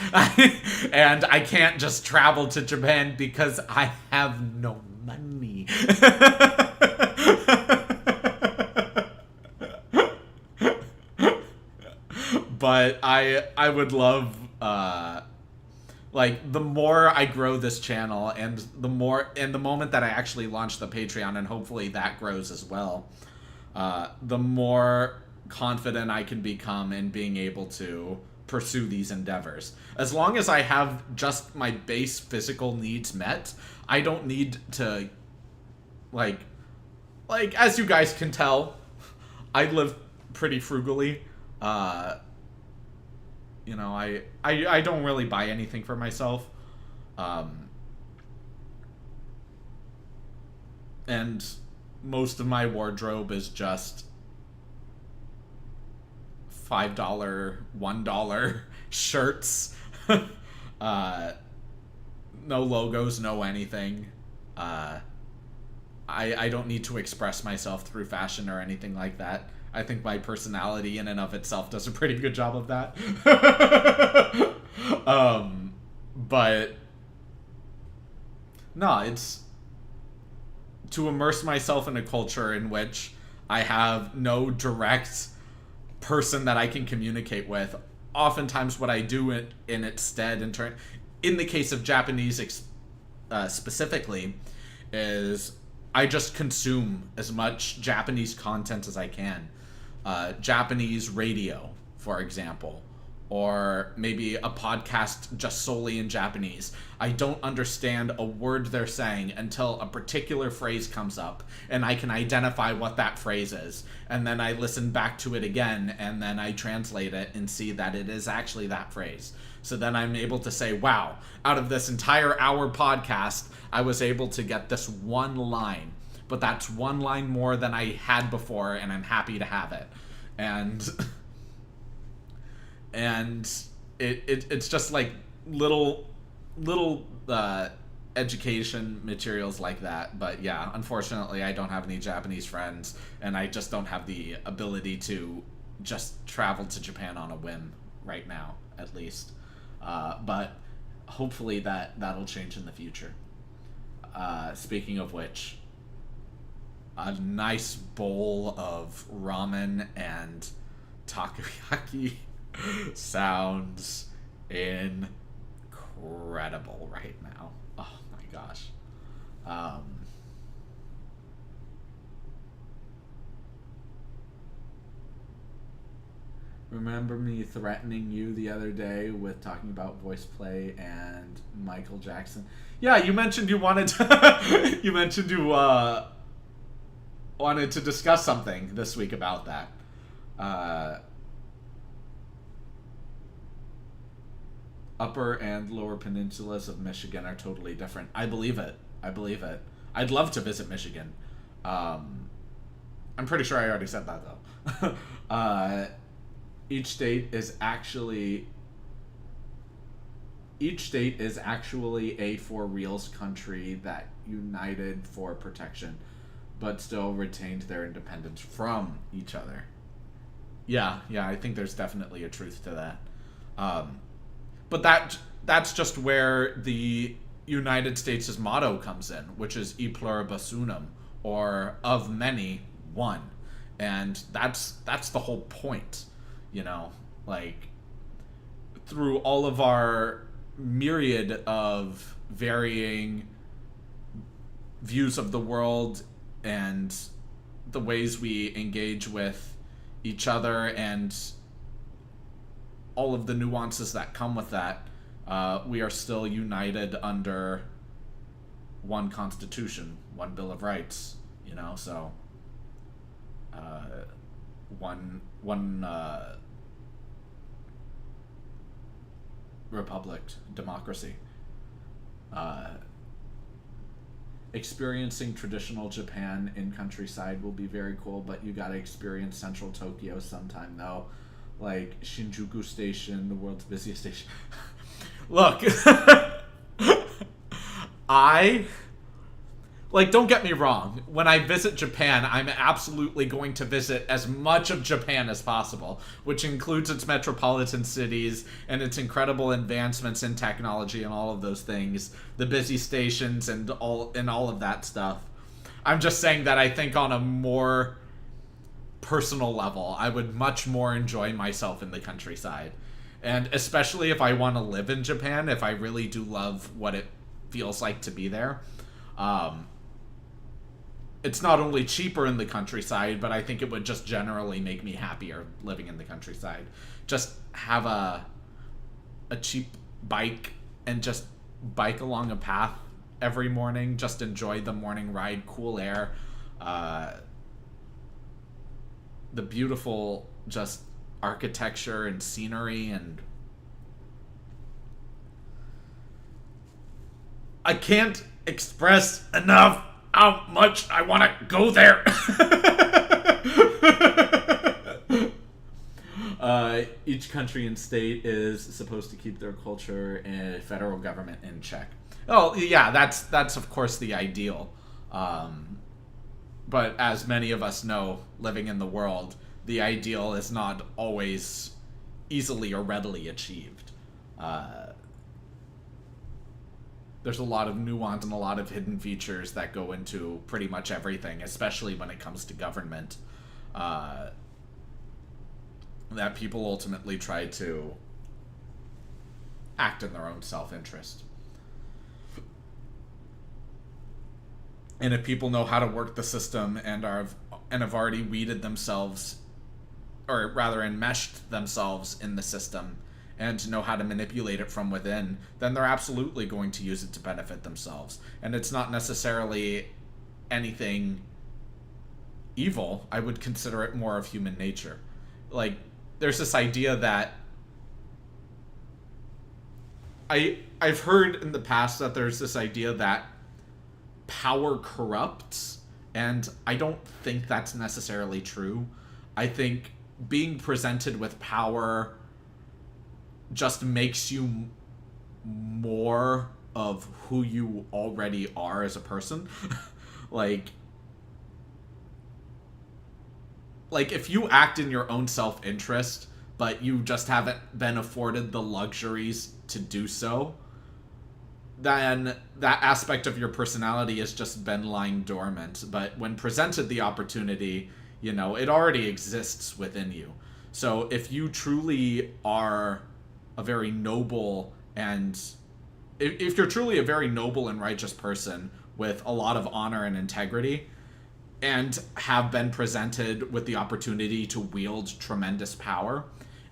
And I can't just travel to Japan because I have no money. But I would love... like, the more I grow this channel, and the moment that I actually launch the Patreon, and hopefully that grows as well, the more confident I can become in being able to pursue these endeavors. As long as I have just my base physical needs met, I don't need to, like, as you guys can tell, I live pretty frugally. You know, I don't really buy anything for myself. And most of my wardrobe is just $5, $1 shirts. No logos, no anything. I don't need to express myself through fashion or anything like that. I think my personality in and of itself does a pretty good job of that. But no, it's to immerse myself in a culture in which I have no direct person that I can communicate with. Oftentimes what I do in its stead, in the case of Japanese specifically, is I just consume as much Japanese content as I can. Japanese radio, for example, or maybe a podcast just solely in Japanese. I don't understand a word they're saying until a particular phrase comes up, and I can identify what that phrase is. And then I listen back to it again, and then I translate it and see that it is actually that phrase. So then I'm able to say, wow, out of this entire hour podcast, I was able to get this one line. But that's one line more than I had before, and I'm happy to have it. And it's just like little education materials like that. But yeah, unfortunately, I don't have any Japanese friends, and I just don't have the ability to just travel to Japan on a whim right now, at least. But hopefully that'll change in the future. Speaking of which, a nice bowl of ramen and takoyaki sounds incredible right now. Oh my gosh. Remember me threatening you the other day with talking about voice play and Michael Jackson? Yeah, you mentioned you wanted to you mentioned you wanted to discuss something this week about that. Upper and lower peninsulas of Michigan are totally different. I believe it. I'd love to visit Michigan. I'm pretty sure I already said that, though. Each state is actually a for reals country that united for protection, but still retained their independence from each other. Yeah, I think there's definitely a truth to that. But that's just where the United States' motto comes in, which is e pluribus unum, or of many, one. And that's the whole point, like, through all of our myriad of varying views of the world and the ways we engage with each other and all of the nuances that come with that, we are still united under one Constitution, one Bill of Rights, so one republic, democracy. Experiencing traditional Japan in countryside will be very cool, but you gotta experience central Tokyo sometime, though. Like Shinjuku Station, the world's busiest station. Look, don't get me wrong. When I visit Japan, I'm absolutely going to visit as much of Japan as possible, which includes its metropolitan cities and its incredible advancements in technology and all of those things, the busy stations and all of that stuff. I'm just saying that I think on a more personal level, I would much more enjoy myself in the countryside. And especially if I want to live in Japan, if I really do love what it feels like to be there. It's not only cheaper in the countryside, but I think it would just generally make me happier living in the countryside. Just have a cheap bike and just bike along a path every morning. Just enjoy the morning ride, cool air. The beautiful just architecture and scenery, and I can't express enough how much I want to go there. Each country and state is supposed to keep their culture and federal government in check. Oh, yeah, that's of course the ideal. But as many of us know, living in the world, the ideal is not always easily or readily achieved. There's a lot of nuance and a lot of hidden features that go into pretty much everything, especially when it comes to government, that people ultimately try to act in their own self-interest. And if people know how to work the system and have already weeded themselves, or rather enmeshed themselves in the system, and know how to manipulate it from within, then they're absolutely going to use it to benefit themselves. And it's not necessarily anything evil. I would consider it more of human nature. Like, there's this idea that I've heard in the past that there's this idea that power corrupts, and I don't think that's necessarily true. I think being presented with power just makes you more of who you already are as a person. like if you act in your own self-interest, but you just haven't been afforded the luxuries to do so, then that aspect of your personality has just been lying dormant. But when presented the opportunity, it already exists within you. So if you truly are a very noble and if you're truly a very noble and righteous person with a lot of honor and integrity, and have been presented with the opportunity to wield tremendous power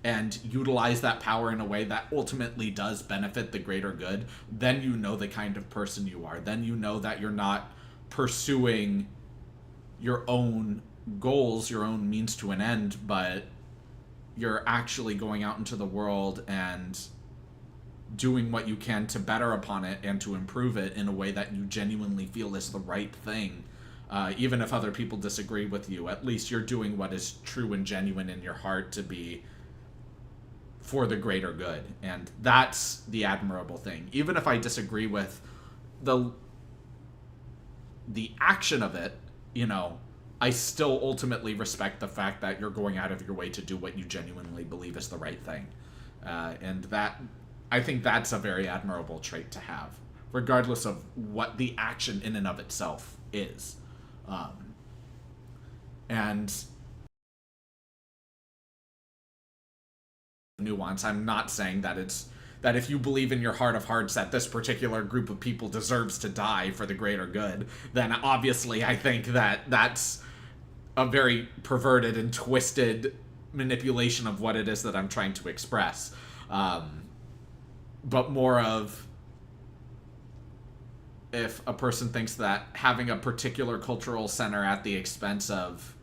and utilize that power in a way that ultimately does benefit the greater good, then you know the kind of person you are. Then you know that you're not pursuing your own goals, your own means to an end, but you're actually going out into the world and doing what you can to better upon it and to improve it in a way that you genuinely feel is the right thing. Even if other people disagree with you, at least you're doing what is true and genuine in your heart to be for the greater good. And that's the admirable thing. Even if I disagree with the action of it, I still ultimately respect the fact that you're going out of your way to do what you genuinely believe is the right thing. And that, I think that's a very admirable trait to have, regardless of what the action in and of itself is. And nuance, I'm not saying that if you believe in your heart of hearts that this particular group of people deserves to die for the greater good, then obviously I think that that's a very perverted and twisted manipulation of what it is that I'm trying to express. But more of, if a person thinks that having a particular cultural center at the expense of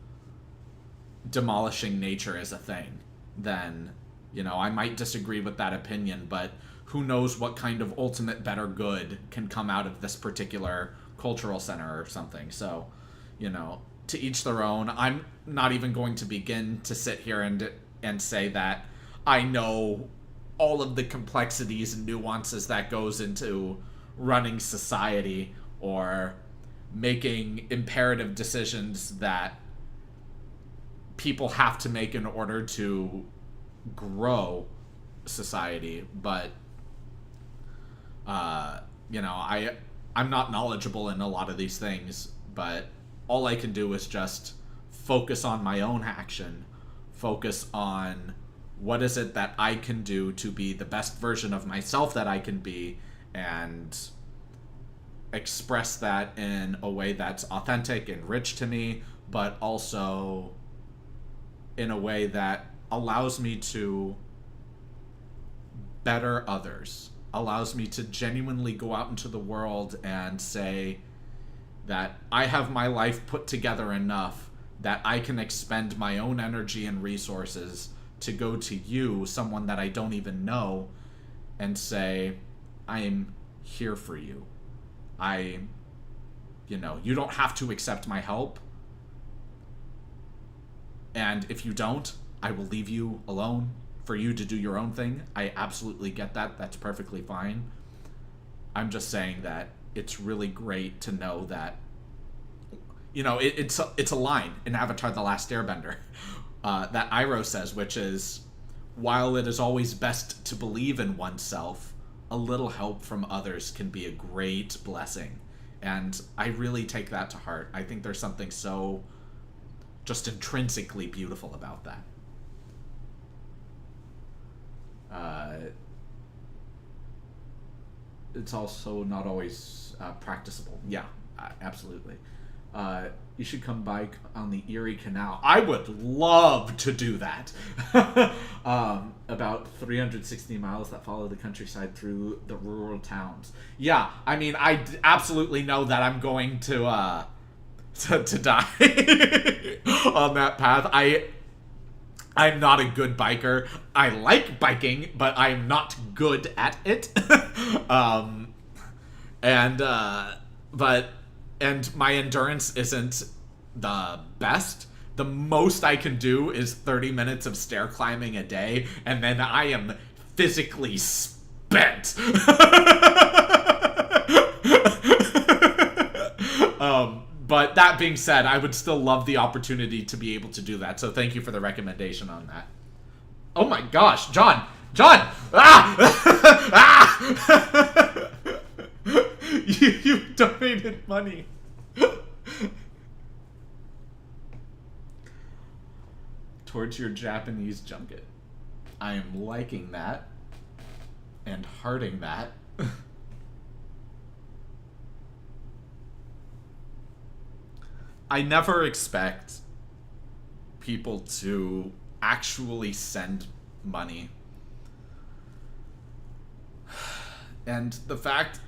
demolishing nature is a thing, then, I might disagree with that opinion, but who knows what kind of ultimate better good can come out of this particular cultural center or something. So, to each their own. I'm not even going to begin to sit here and say that I know all of the complexities and nuances that goes into running society or making imperative decisions that people have to make in order to grow society. But I'm not knowledgeable in a lot of these things, but all I can do is just focus on my own action, focus on what is it that I can do to be the best version of myself that I can be, and express that in a way that's authentic and rich to me, but also in a way that allows me to better others, allows me to genuinely go out into the world and say that I have my life put together enough that I can expend my own energy and resources to go to you, someone that I don't even know, and say, I am here for you. You don't have to accept my help. And if you don't, I will leave you alone for you to do your own thing. I absolutely get that. That's perfectly fine. I'm just saying that it's really great to know that, it's a line in Avatar: The Last Airbender that Iroh says, which is, while it is always best to believe in oneself, a little help from others can be a great blessing. And I really take that to heart. I think there's something so just intrinsically beautiful about that. It's also not always practicable. Yeah, absolutely. You should come bike on the Erie Canal. I would love to do that. About 360 miles that follow the countryside through the rural towns. Yeah, I mean, absolutely know that I'm going to die on that path. I'm not a good biker. I like biking, but I'm not good at it. And my endurance isn't the best. The most I can do is 30 minutes of stair climbing a day, and then I am physically spent. But that being said, I would still love the opportunity to be able to do that. So thank you for the recommendation on that. Oh my gosh, John! John! Ah! Ah! You donated money. Towards your Japanese junket. I am liking that. And hearting that. I never expect people to actually send money. And the fact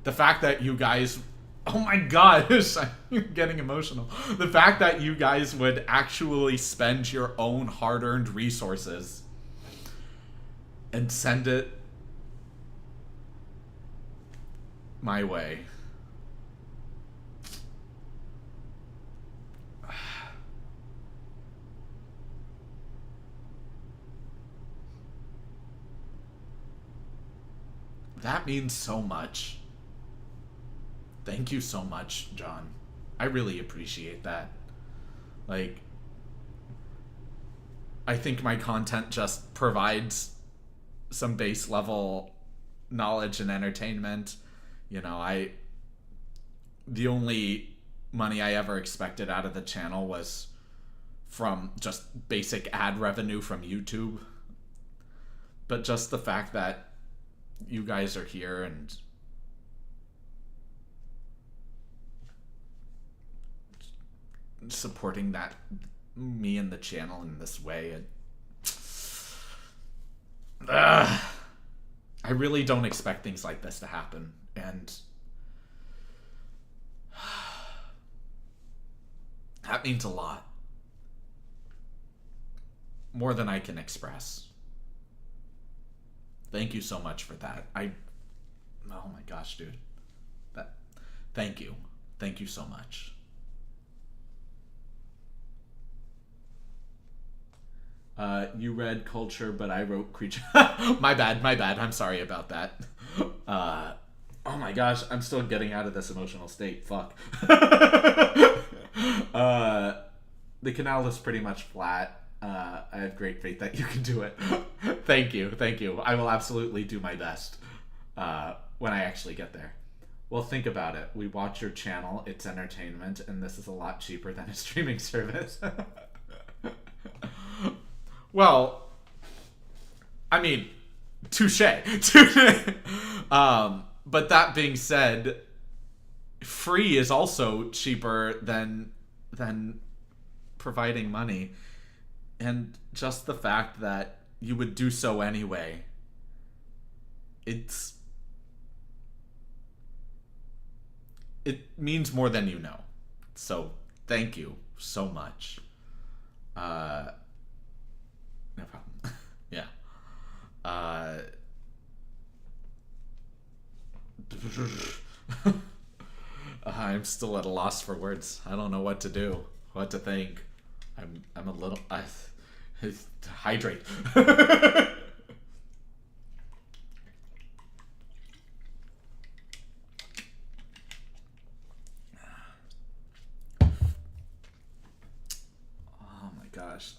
that you guys, oh my gosh, I'm getting emotional. The fact that you guys would actually spend your own hard-earned resources and send it my way. That means so much. Thank you so much, John. I really appreciate that. Like, I think my content just provides some base level knowledge and entertainment. You know, the only money I ever expected out of the channel was from just basic ad revenue from YouTube. But just the fact that you guys are here and supporting me and the channel in this way, I really don't expect things like this to happen, and that means a lot. More than I can express. Thank you so much for that. Oh my gosh, dude. Thank you. Thank you so much. You read culture, but I wrote creature. My bad. I'm sorry about that. Oh my gosh, I'm still getting out of this emotional state. Fuck. The canal is pretty much flat. I have great faith that you can do it. Thank you. I will absolutely do my best when I actually get there. Well, think about it. We watch your channel, it's entertainment, and this is a lot cheaper than a streaming service. Well, I mean, touche. But that being said, free is also cheaper than providing money. And just the fact that you would do so anyway, it means more than you know. So thank you so much. No problem. Yeah. I'm still at a loss for words. I don't know what to do, what to think. I'm a little hydrate. Oh my gosh.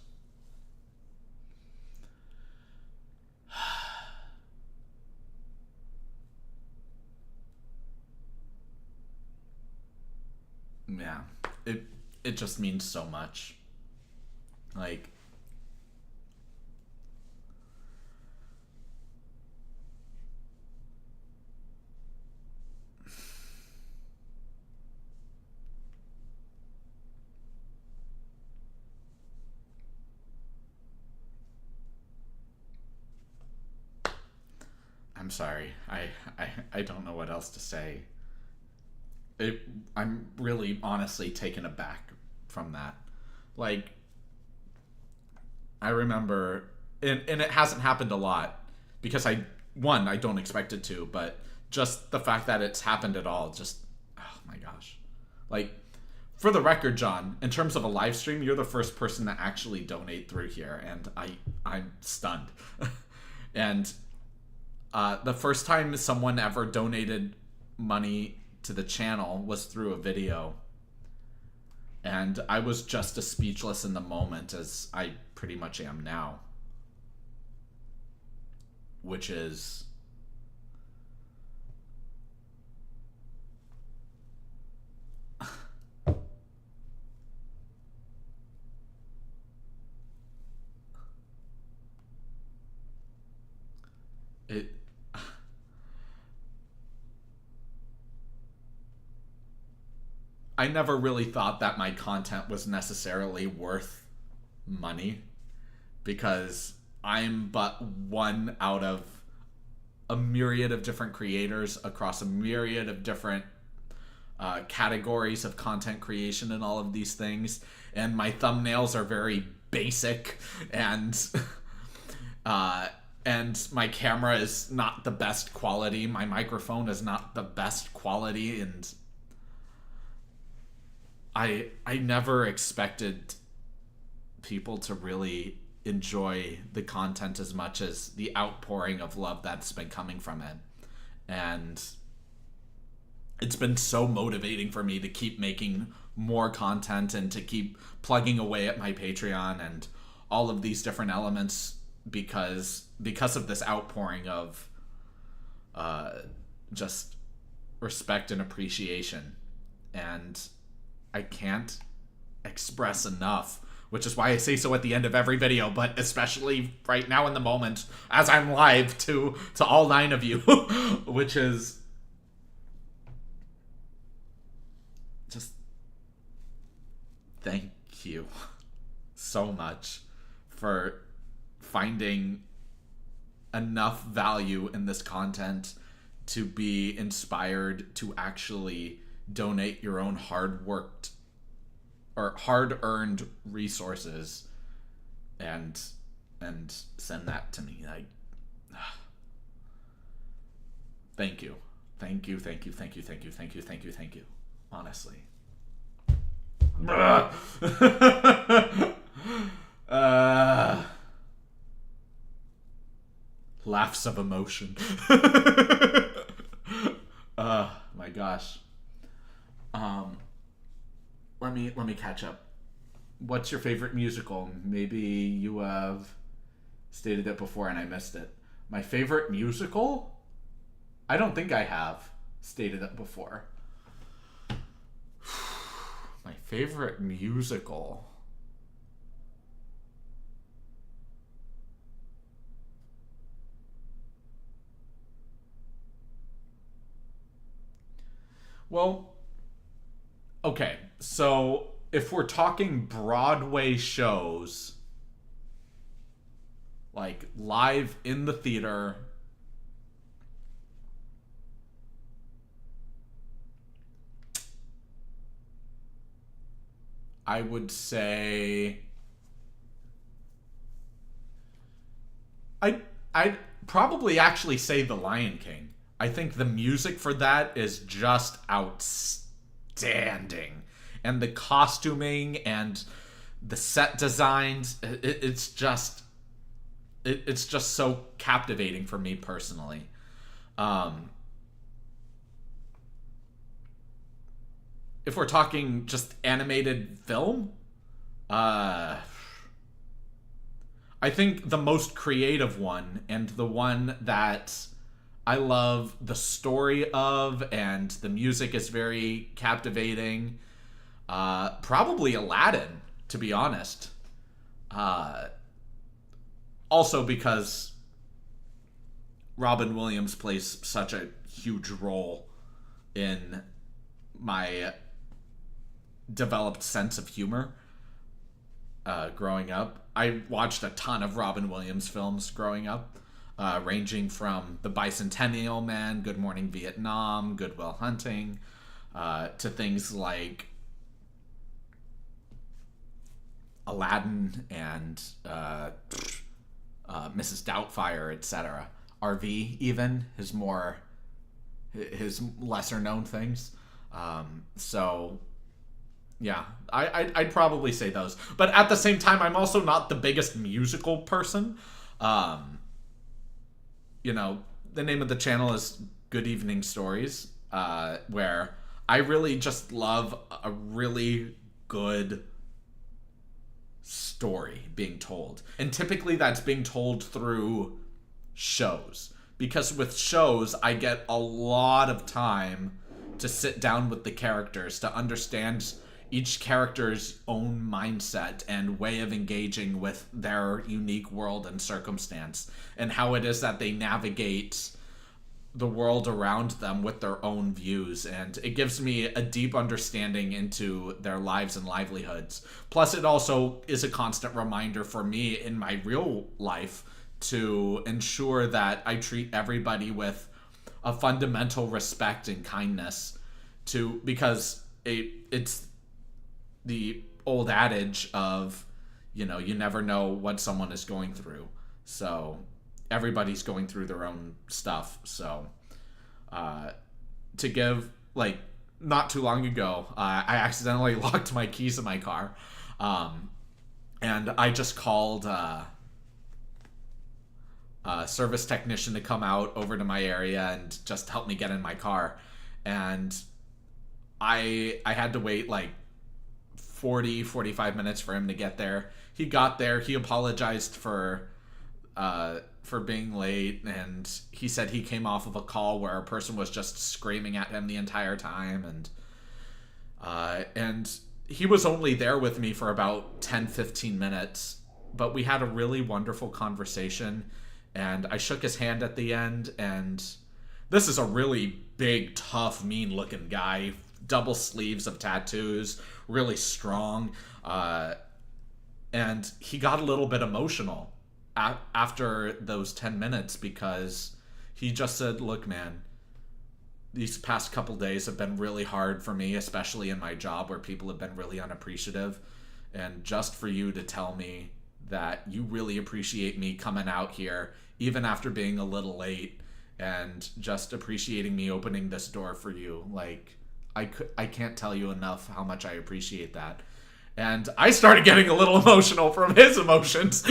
Yeah. It just means so much. Like, I'm sorry. I don't know what else to say. I'm really honestly taken aback from that. Like, I remember, and it hasn't happened a lot because I don't expect it to, but just the fact that it's happened at all, just, oh my gosh. Like, for the record, John, in terms of a live stream, you're the first person to actually donate through here, and I'm stunned. And the first time someone ever donated money to the channel was through a video. And I was just as speechless in the moment as I pretty much am now. Which is... it... I never really thought that my content was necessarily worth money, because I'm but one out of a myriad of different creators across a myriad of different categories of content creation and all of these things. And my thumbnails are very basic, and my camera is not the best quality. My microphone is not the best quality, and I never expected people to really enjoy the content as much as the outpouring of love that's been coming from it. And it's been so motivating for me to keep making more content and to keep plugging away at my Patreon and all of these different elements because of this outpouring of just respect and appreciation. And I can't express enough, which is why I say so at the end of every video, but especially right now in the moment as I'm live to all 9 of you, which is just thank you so much for finding enough value in this content to be inspired to actually donate your own hard-worked or hard-earned resources and send that to me. Like, thank you. Honestly. Laughs of emotion. My gosh. Let me catch up. What's your favorite musical? Maybe you have stated it before and I missed it. My favorite musical? I don't think I have stated it before. My favorite musical. Well, okay, so if we're talking Broadway shows, like live in the theater, I would say I'd probably actually say The Lion King. I think the music for that is just outstanding. And the costuming and the set designs, it's just so captivating for me personally. If we're talking just animated film, I think the most creative one and the one that I love the story of and the music is very captivating, probably Aladdin, to be honest. Also because Robin Williams plays such a huge role in my developed sense of humor growing up. I watched a ton of Robin Williams films growing up. ranging from The Bicentennial Man, Good Morning Vietnam, Good Will Hunting, to things like Aladdin and Mrs. Doubtfire, etc. RV, even his lesser known things. So yeah, I'd probably say those. But at the same time, I'm also not the biggest musical person. You know, the name of the channel is Good Evening Stories, where I really just love a really good story being told. And typically that's being told through shows. Because with shows, I get a lot of time to sit down with the characters to understand each character's own mindset and way of engaging with their unique world and circumstance, and how it is that they navigate the world around them with their own views. And it gives me a deep understanding into their lives and livelihoods. Plus, it also is a constant reminder for me in my real life to ensure that I treat everybody with a fundamental respect and kindness, because it's the old adage of, you never know what someone is going through. So everybody's going through their own stuff. So to give, like, not too long ago, I accidentally locked my keys in my car. And I just called a service technician to come out over to my area and just help me get in my car. And I had to wait like 45 minutes for him to get there. He got there. He apologized for being late, and he said he came off of a call where a person was just screaming at him the entire time, and he was only there with me for about 10-15 minutes, but we had a really wonderful conversation, and I shook his hand at the end. And this is a really big, tough, mean-looking guy, double sleeves of tattoos, really strong, and he got a little bit emotional after those 10 minutes, because he just said, look, man, these past couple days have been really hard for me, especially in my job where people have been really unappreciative. And just for you to tell me that you really appreciate me coming out here, even after being a little late, and just appreciating me opening this door for you, like, I can't tell you enough how much I appreciate that. And I started getting a little emotional from his emotions.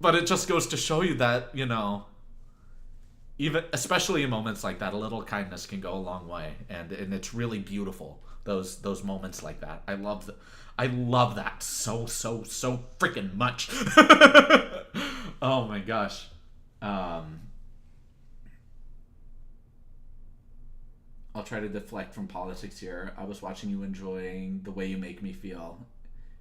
But it just goes to show you that, even, especially in moments like that, a little kindness can go a long way. And it's really beautiful, those moments like that. I love that so freaking much. Oh my gosh. I'll try to deflect from politics here. I was watching you enjoying The Way You Make Me Feel.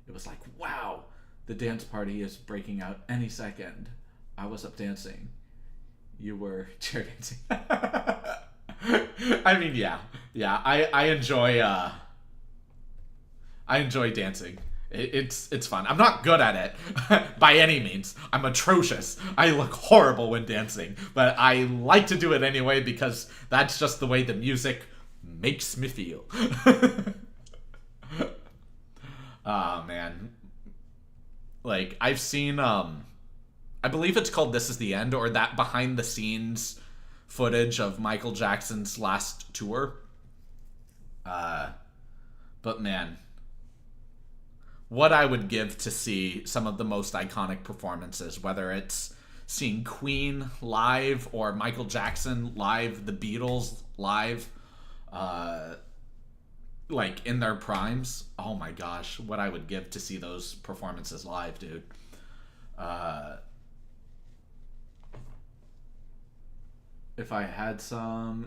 It was like, wow, the dance party is breaking out any second. I was up dancing. You were chair dancing. I mean, yeah. I enjoy dancing. It's fun. I'm not good at it by any means. I'm atrocious. I look horrible when dancing, but I like to do it anyway because that's just the way the music makes me feel. Oh man. Like, I've seen I believe it's called This Is the End, or that behind the scenes footage of Michael Jackson's last tour. But man, what I would give to see some of the most iconic performances, whether it's seeing Queen live or Michael Jackson live, the Beatles live, like in their primes. Oh my gosh, what I would give to see those performances live, dude. If I had some,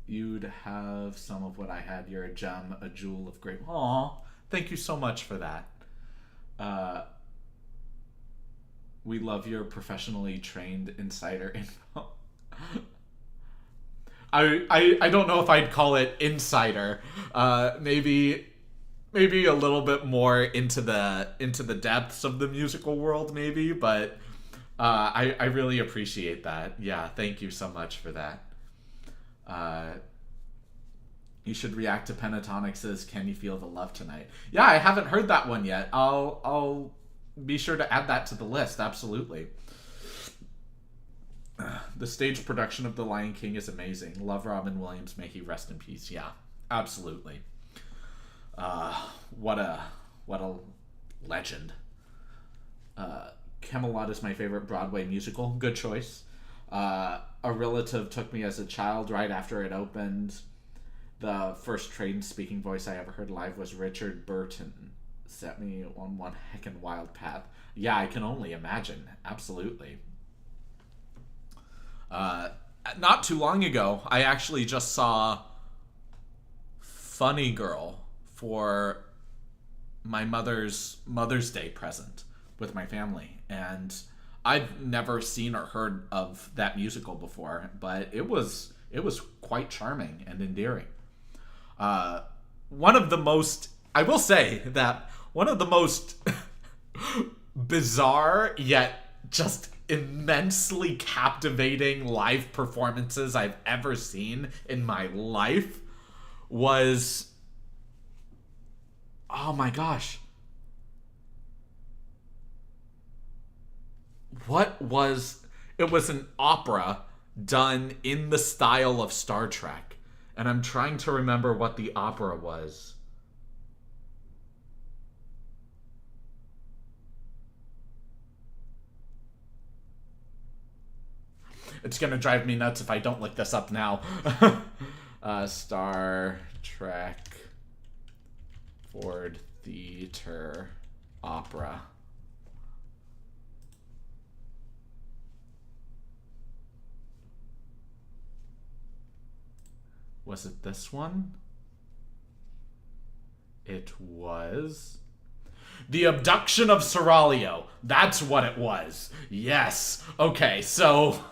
you'd have some of what I had. You're a gem, a jewel of great. Aw, thank you so much for that. We love your professionally trained insider info. I don't know if I'd call it insider. Maybe maybe a little bit more into the depths of the musical world, maybe, but I really appreciate that. Yeah, thank you so much for that. You should react to Pentatonix's "Can You Feel the Love Tonight?" Yeah, I haven't heard that one yet. I'll be sure to add that to the list. Absolutely. The stage production of The Lion King is amazing. Love Robin Williams. May he rest in peace. Yeah, absolutely. What a legend. Camelot is my favorite Broadway musical. Good choice. A relative took me as a child right after it opened. The first trained speaking voice I ever heard live was Richard Burton. Set me on one heckin' wild path. Yeah, I can only imagine. Absolutely. Not too long ago, I actually just saw Funny Girl for my Mother's Day present with my family, and I've never seen or heard of that musical before, but it was quite charming and endearing. One of the most bizarre yet just immensely captivating live performances I've ever seen in my life was, oh my gosh, it was an opera done in the style of Star Trek, and I'm trying to remember what the opera was. It's gonna drive me nuts if I don't look this up now. Star Trek Ford Theater Opera. Was it this one? It was The Abduction of Seraglio. That's what it was. Yes. Okay, so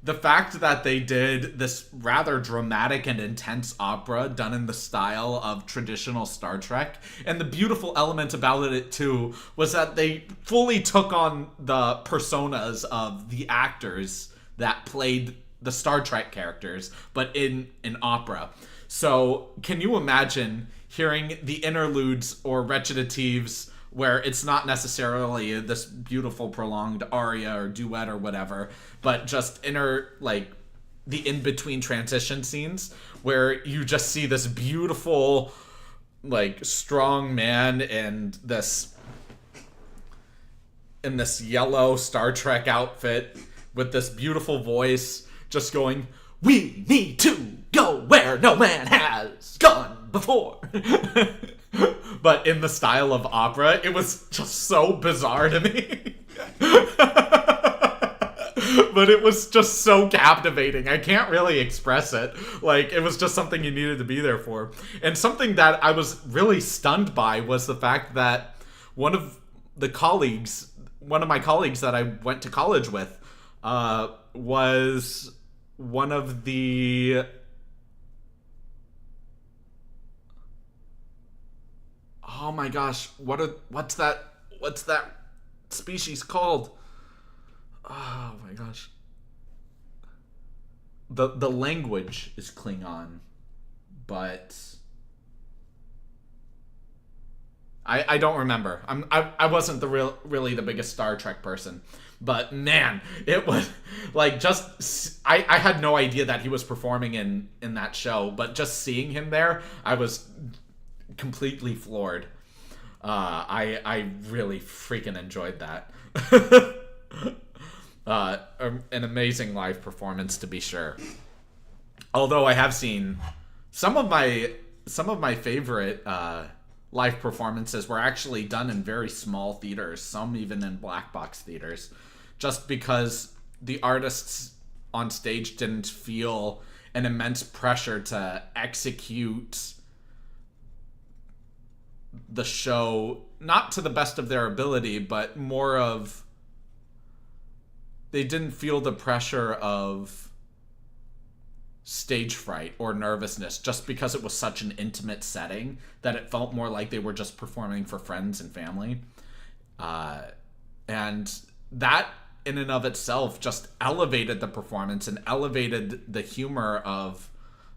the fact that they did this rather dramatic and intense opera done in the style of traditional Star Trek, and the beautiful element about it too was that they fully took on the personas of the actors that played the Star Trek characters, but in an opera. So can you imagine hearing the interludes or recitatives where it's not necessarily this beautiful prolonged aria or duet or whatever, but just the in-between transition scenes where you just see this beautiful, strong man in this yellow Star Trek outfit with this beautiful voice just going, "We need to go where no man has gone before." But in the style of opera, it was just so bizarre to me. But it was just so captivating. I can't really express it. It was just something you needed to be there for. And something that I was really stunned by was the fact that one of my colleagues that I went to college with was one of the... Oh my gosh, what's that species called? Oh my gosh. The language is Klingon, but I don't remember. I wasn't really the biggest Star Trek person, but man, it was I had no idea that he was performing in that show, but just seeing him there, I was completely floored. I really freaking enjoyed that. An amazing live performance, to be sure. Although I have seen some of my favorite live performances were actually done in very small theaters, some even in black box theaters, just because the artists on stage didn't feel an immense pressure to execute the show not to the best of their ability, but more of they didn't feel the pressure of stage fright or nervousness just because it was such an intimate setting that it felt more like they were just performing for friends and family. And that in and of itself just elevated the performance and elevated the humor of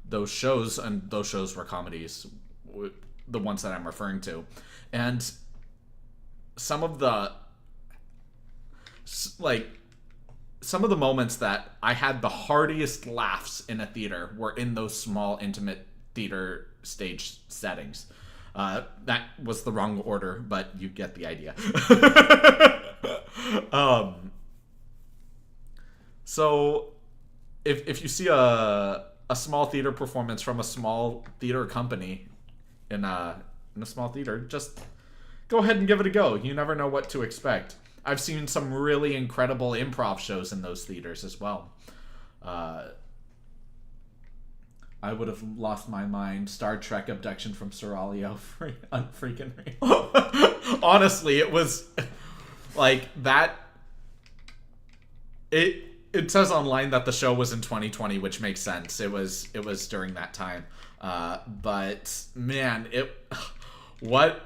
those shows, and those shows were comedies, the ones that I'm referring to. And some of the moments that I had the heartiest laughs in a theater were in those small, intimate theater stage settings. That was the wrong order, but you get the idea. So if you see a small theater performance from a small theater company in a small theater, just go ahead and give it a go. You never know what to expect. I've seen some really incredible improv shows in those theaters as well. I would have lost my mind. Star Trek Abduction from Seraglio. Freaking real. Honestly, it was like that. It says online that the show was in 2020, which makes sense. It was during that time. But man, what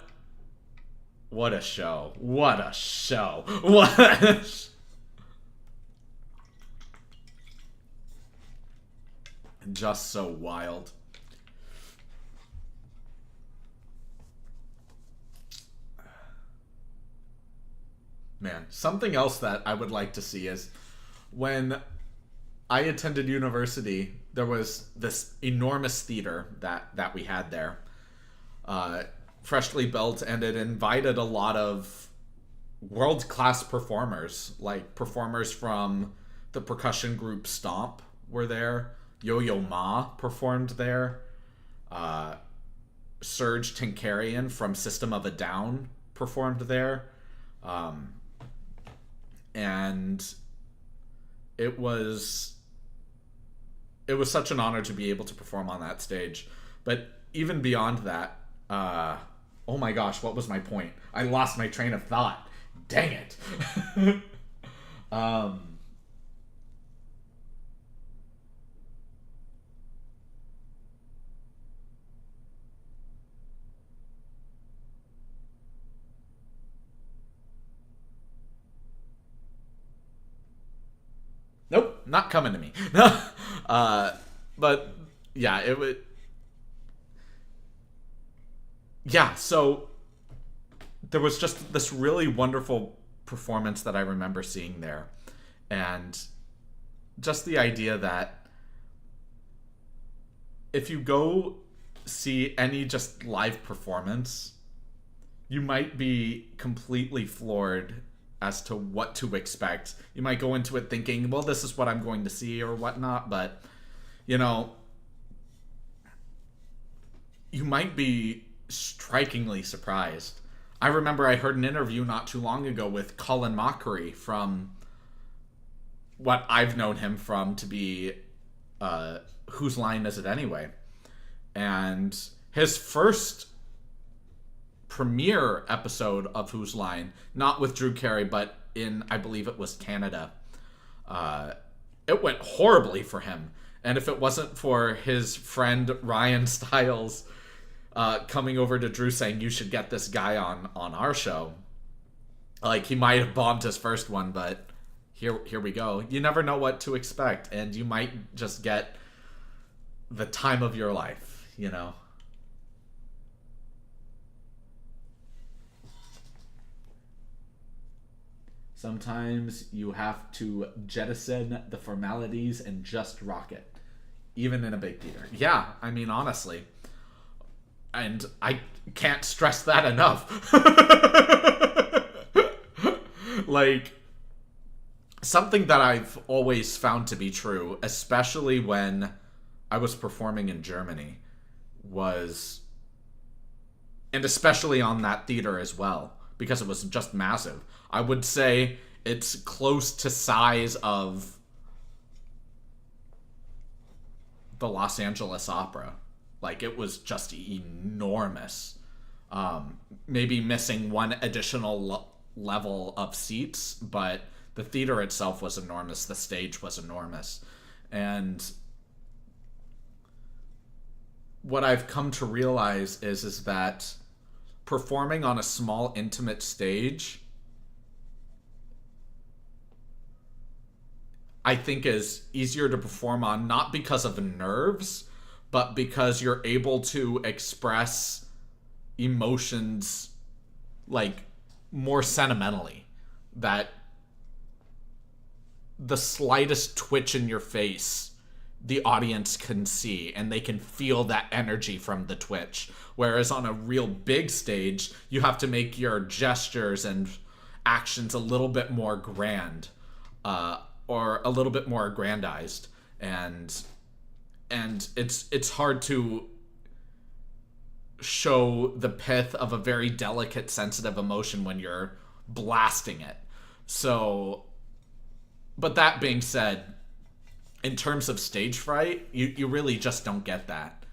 a show. What a show. Just so wild. Man, something else that I would like to see is when I attended university, there was this enormous theater that we had there. Freshly built, and it invited a lot of world-class performers, like performers from the percussion group Stomp were there. Yo-Yo Ma performed there. Serge Tankian from System of a Down performed there. And it was such an honor to be able to perform on that stage. But even beyond that, oh my gosh, what was my point? I lost my train of thought. Dang it. Nope, not coming to me. But yeah, it would. Yeah, so there was just this really wonderful performance that I remember seeing there. And just the idea that if you go see any just live performance, you might be completely floored as to what to expect. You might go into it thinking, well, this is what I'm going to see or whatnot, but, you know, you might be strikingly surprised. I remember I heard an interview not too long ago with Colin Mockery from what I've known him from to be Whose Line Is It Anyway? And his first premiere episode of Whose Line, not with Drew Carey, but in, I believe it was Canada, it went horribly for him. And if it wasn't for his friend Ryan Stiles coming over to Drew saying, you should get this guy on our show, like, he might have bombed his first one, but here we go. You never know what to expect, and you might just get the time of your life, you know? Sometimes you have to jettison the formalities and just rock it, even in a big theater. Yeah, I mean, honestly. And I can't stress that enough. Like, something that I've always found to be true, especially when I was performing in Germany, was, and especially on that theater as well, because it was just massive. I would say it's close to size of the Los Angeles Opera. Like, it was just enormous. Maybe missing one additional level of seats, but the theater itself was enormous. The stage was enormous. And what I've come to realize is that performing on a small, intimate stage, I think, is easier to perform on, not because of nerves, but because you're able to express emotions like more sentimentally. That the slightest twitch in your face, the audience can see, and they can feel that energy from the twitch. Whereas on a real big stage, you have to make your gestures and actions a little bit more grand, or a little bit more aggrandized, and it's hard to show the pith of a very delicate, sensitive emotion when you're blasting it. So, but that being said, in terms of stage fright, you really just don't get that,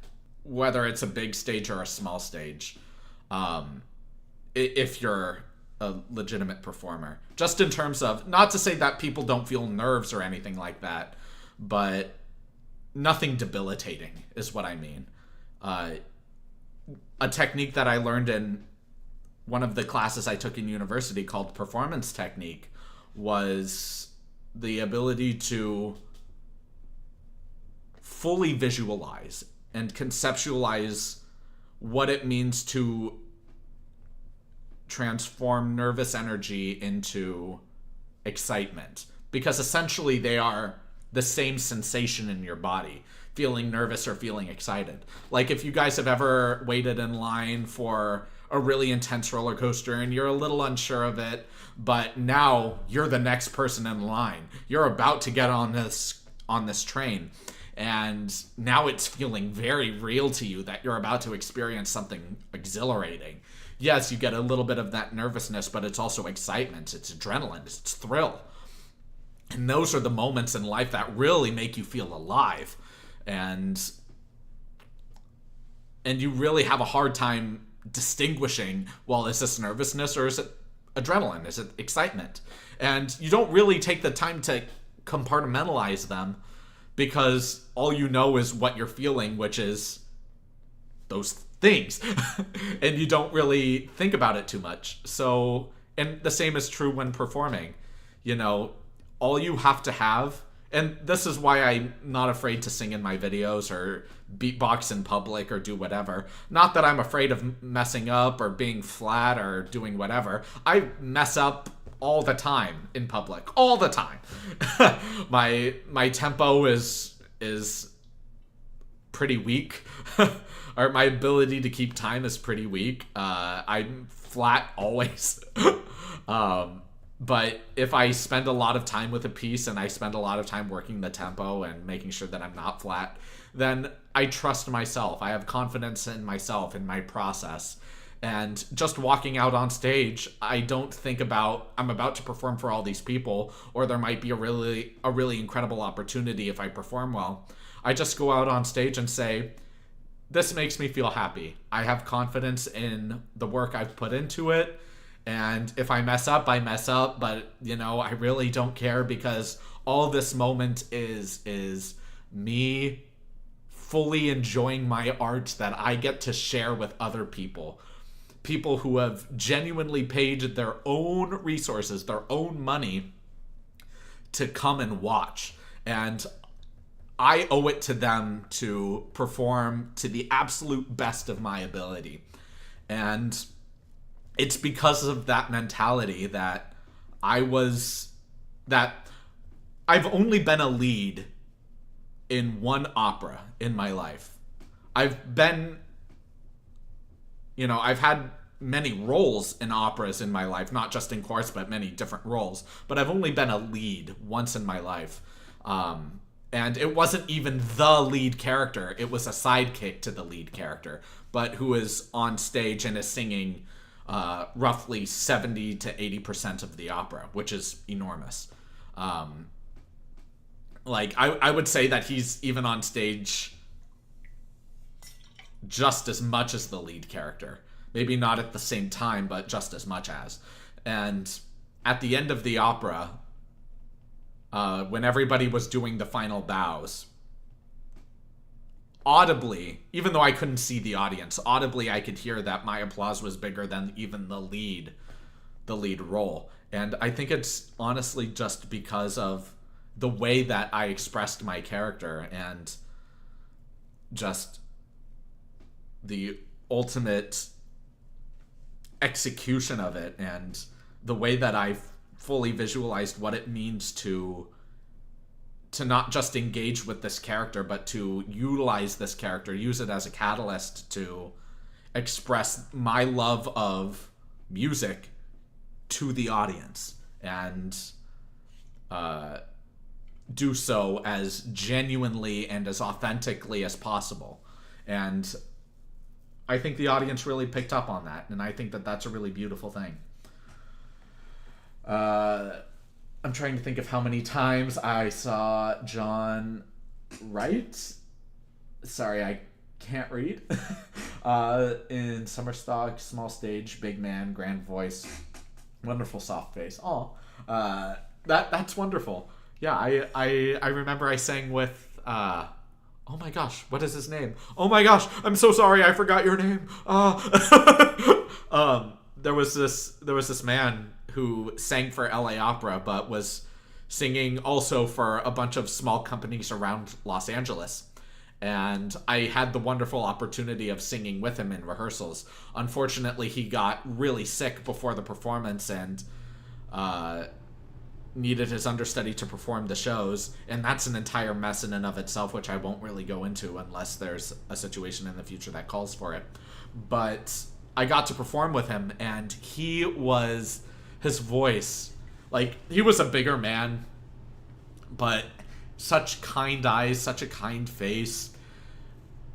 whether it's a big stage or a small stage, if you're a legitimate performer. Just in terms of, not to say that people don't feel nerves or anything like that, but nothing debilitating is what I mean. A technique that I learned in one of the classes I took in university called performance technique was the ability to fully visualize and conceptualize what it means to transform nervous energy into excitement. Because essentially they are the same sensation in your body, feeling nervous or feeling excited. Like if you guys have ever waited in line for a really intense roller coaster and you're a little unsure of it, but now you're the next person in line. You're about to get on this train, and now it's feeling very real to you that you're about to experience something exhilarating. Yes, you get a little bit of that nervousness, but it's also excitement, it's adrenaline, it's thrill. And those are the moments in life that really make you feel alive. And you really have a hard time distinguishing, well, is this nervousness or is it adrenaline? Is it excitement? And you don't really take the time to compartmentalize them, because all you know is what you're feeling, which is those things. And you don't really think about it too much. So, and the same is true when performing. You know, all you have to have, and this is why I'm not afraid to sing in my videos or beatbox in public or do whatever. Not that I'm afraid of messing up or being flat or doing whatever. I mess up all the time in public, all the time. My tempo is pretty weak. Or my ability to keep time is pretty weak. I'm flat always. But if I spend a lot of time with a piece and I spend a lot of time working the tempo and making sure that I'm not flat, then I trust myself. I have confidence in myself, in my process. And just walking out on stage, I don't think about, I'm about to perform for all these people, or there might be a really incredible opportunity if I perform well. I just go out on stage and say, this makes me feel happy. I have confidence in the work I've put into it. And if I mess up, I mess up. But, you know, I really don't care, because all this moment is me fully enjoying my art that I get to share with other people. People who have genuinely paid their own resources, their own money to come and watch. And I owe it to them to perform to the absolute best of my ability. And it's because of that mentality that I've only been a lead in one opera in my life. I've had many roles in operas in my life, not just in chorus, but many different roles. But I've only been a lead once in my life. And it wasn't even the lead character. It was a sidekick to the lead character, but who is on stage and is singing roughly 70 to 80% of the opera, which is enormous. I would say that he's even on stage just as much as the lead character. Maybe not at the same time, but just as much as. And at the end of the opera, when everybody was doing the final bows, audibly, even though I couldn't see the audience, audibly I could hear that my applause was bigger than even the lead role. And I think it's honestly just because of the way that I expressed my character and just the ultimate execution of it, and the way that I fully visualized what it means to not just engage with this character, but to utilize this character, use it as a catalyst to express my love of music to the audience, and do so as genuinely and as authentically as possible. And I think the audience really picked up on that, and I think that that's a really beautiful thing. I'm trying to think of how many times I saw John write. Sorry, I can't read. In summer stock, small stage, big man, grand voice, wonderful soft face. That's wonderful. Yeah, I remember I sang with oh my gosh, what is his name? Oh my gosh, I'm so sorry, I forgot your name. There was this man who sang for LA Opera, but was singing also for a bunch of small companies around Los Angeles. And I had the wonderful opportunity of singing with him in rehearsals. Unfortunately, he got really sick before the performance and needed his understudy to perform the shows. And that's an entire mess in and of itself, which I won't really go into unless there's a situation in the future that calls for it. But I got to perform with him, and his voice, like, he was a bigger man, but such kind eyes, such a kind face,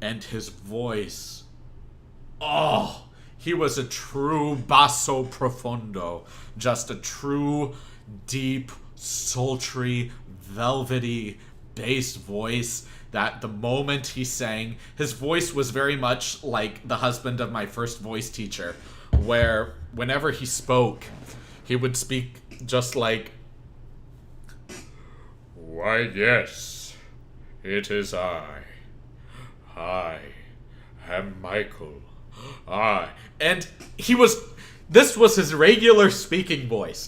and his voice, he was a true basso profondo, just a true, deep, sultry, velvety bass voice that the moment he sang, his voice was very much like the husband of my first voice teacher, where whenever he spoke, he would speak just like, "Why, yes, it is I. I am Michael. And this was his regular speaking voice.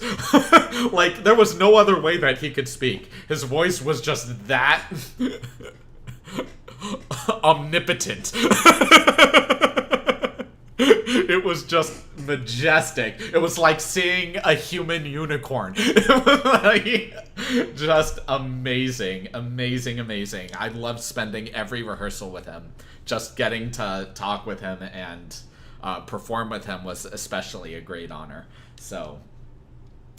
Like, there was no other way that he could speak. His voice was just that omnipotent. It was just majestic. It was like seeing a human unicorn. It was like, just amazing, amazing, amazing. I loved spending every rehearsal with him. Just getting to talk with him and perform with him was especially a great honor. So,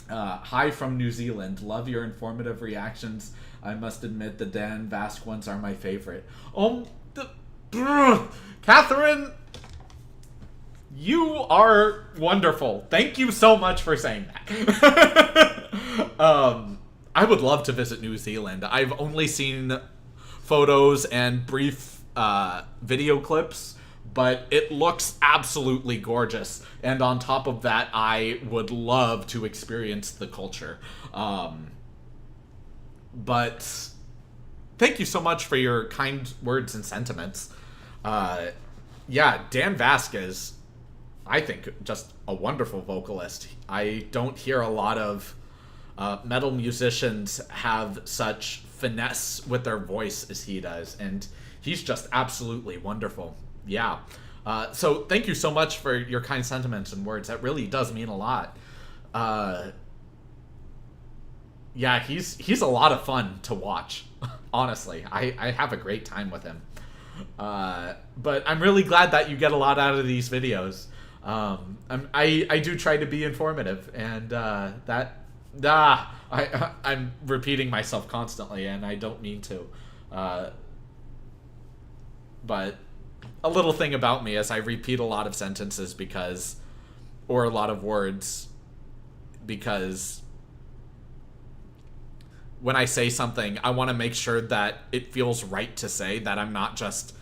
hi from New Zealand. Love your informative reactions. I must admit the Dan Vasque ones are my favorite. Catherine, you are wonderful. Thank you so much for saying that. I would love to visit New Zealand. I've only seen photos and brief video clips, but it looks absolutely gorgeous. And on top of that, I would love to experience the culture. But thank you so much for your kind words and sentiments. Yeah, Dan Vasque is, I think, just a wonderful vocalist. I don't hear a lot of metal musicians have such finesse with their voice as he does, and he's just absolutely wonderful. Yeah. So thank you so much for your kind sentiments and words. That really does mean a lot. Yeah, he's a lot of fun to watch. Honestly, I have a great time with him. But I'm really glad that you get a lot out of these videos. I do try to be informative, and I'm repeating myself constantly, and I don't mean to. But a little thing about me is I repeat a lot of sentences or a lot of words, because when I say something, I want to make sure that it feels right to say, that I'm not just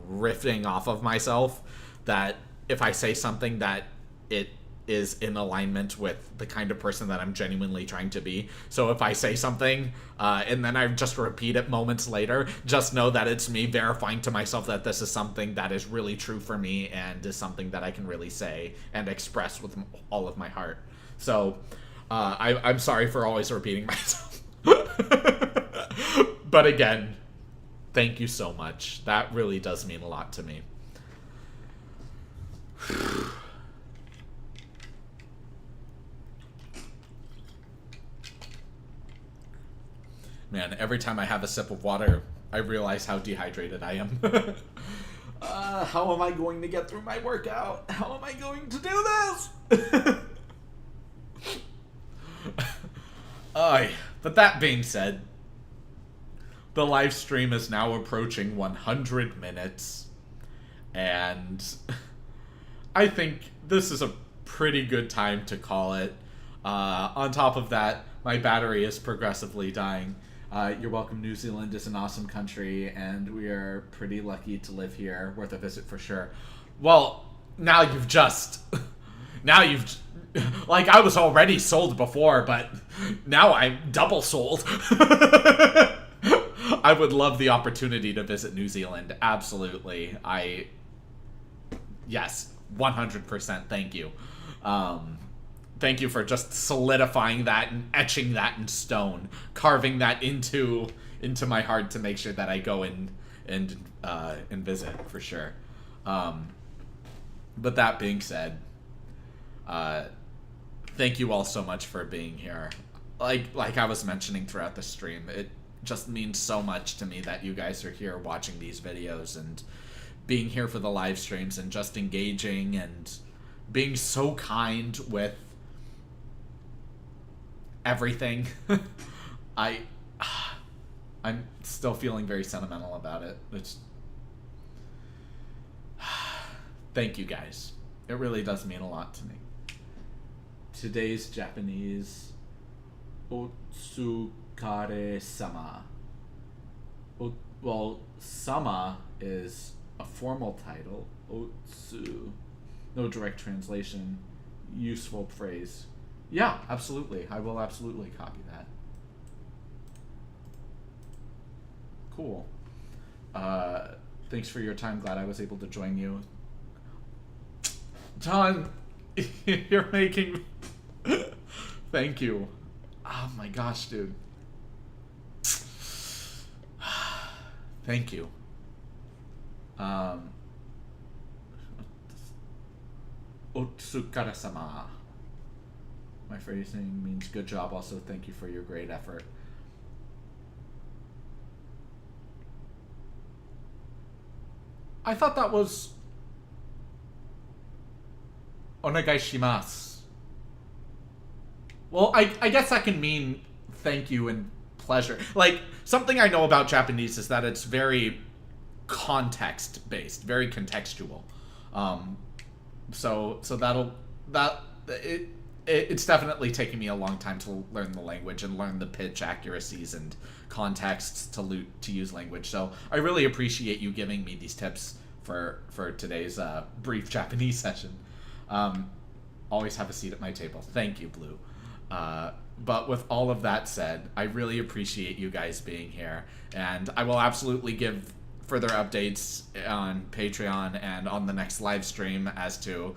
riffing off of myself, that if I say something that it is in alignment with the kind of person that I'm genuinely trying to be. So if I say something and then I just repeat it moments later, just know that it's me verifying to myself that this is something that is really true for me and is something that I can really say and express with all of my heart. So I'm sorry for always repeating myself. But again, thank you so much. That really does mean a lot to me. Man, every time I have a sip of water, I realize how dehydrated I am. How am I going to get through my workout? How am I going to do this? But that being said, the live stream is now approaching 100 minutes, and I think this is a pretty good time to call it. On top of that, my battery is progressively dying. You're welcome. New Zealand is an awesome country, and we are pretty lucky to live here. Worth a visit for sure. Well, now you've like, I was already sold before, but now I'm double sold. I would love the opportunity to visit New Zealand. Absolutely. Yes, 100%. Thank you. Thank you for just solidifying that and etching that in stone, carving that into my heart to make sure that I go and visit for sure. But that being said, thank you all so much for being here. Like I was mentioning throughout the stream, it just means so much to me that you guys are here watching these videos and being here for the live streams and just engaging and being so kind with everything. I'm still feeling very sentimental about it. Thank you guys. It really does mean a lot to me. Today's Japanese, Otsukare-sama. Well, sama is a formal title. Otsu, no direct translation. Useful phrase. Yeah, absolutely. I will absolutely copy that. Cool. Thanks for your time. Glad I was able to join you. John, you're making... Thank you. Oh my gosh, dude. Thank you. Otsukare-sama. My phrasing means good job. Also, thank you for your great effort. I thought that was onegai shimasu. Well, I guess that can mean thank you and pleasure. Like, something I know about Japanese is that it's very context-based, very contextual. So it's definitely taken me a long time to learn the language and learn the pitch accuracies and contexts to use language. So I really appreciate you giving me these tips for today's brief Japanese session. Always have a seat at my table. Thank you, Blue. But with all of that said, I really appreciate you guys being here, and I will absolutely give further updates on Patreon and on the next live stream as to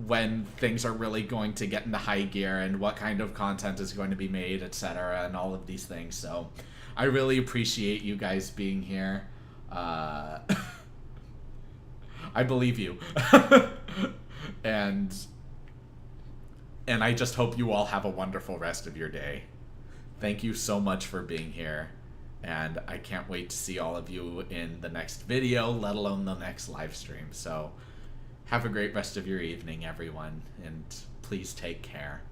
when things are really going to get into high gear and what kind of content is going to be made, etc., and all of these things. So I really appreciate you guys being here. I believe you. and I just hope you all have a wonderful rest of your day. Thank you so much for being here, and I can't wait to see all of you in the next video, let alone the next live stream. So have a great rest of your evening, everyone, and please take care.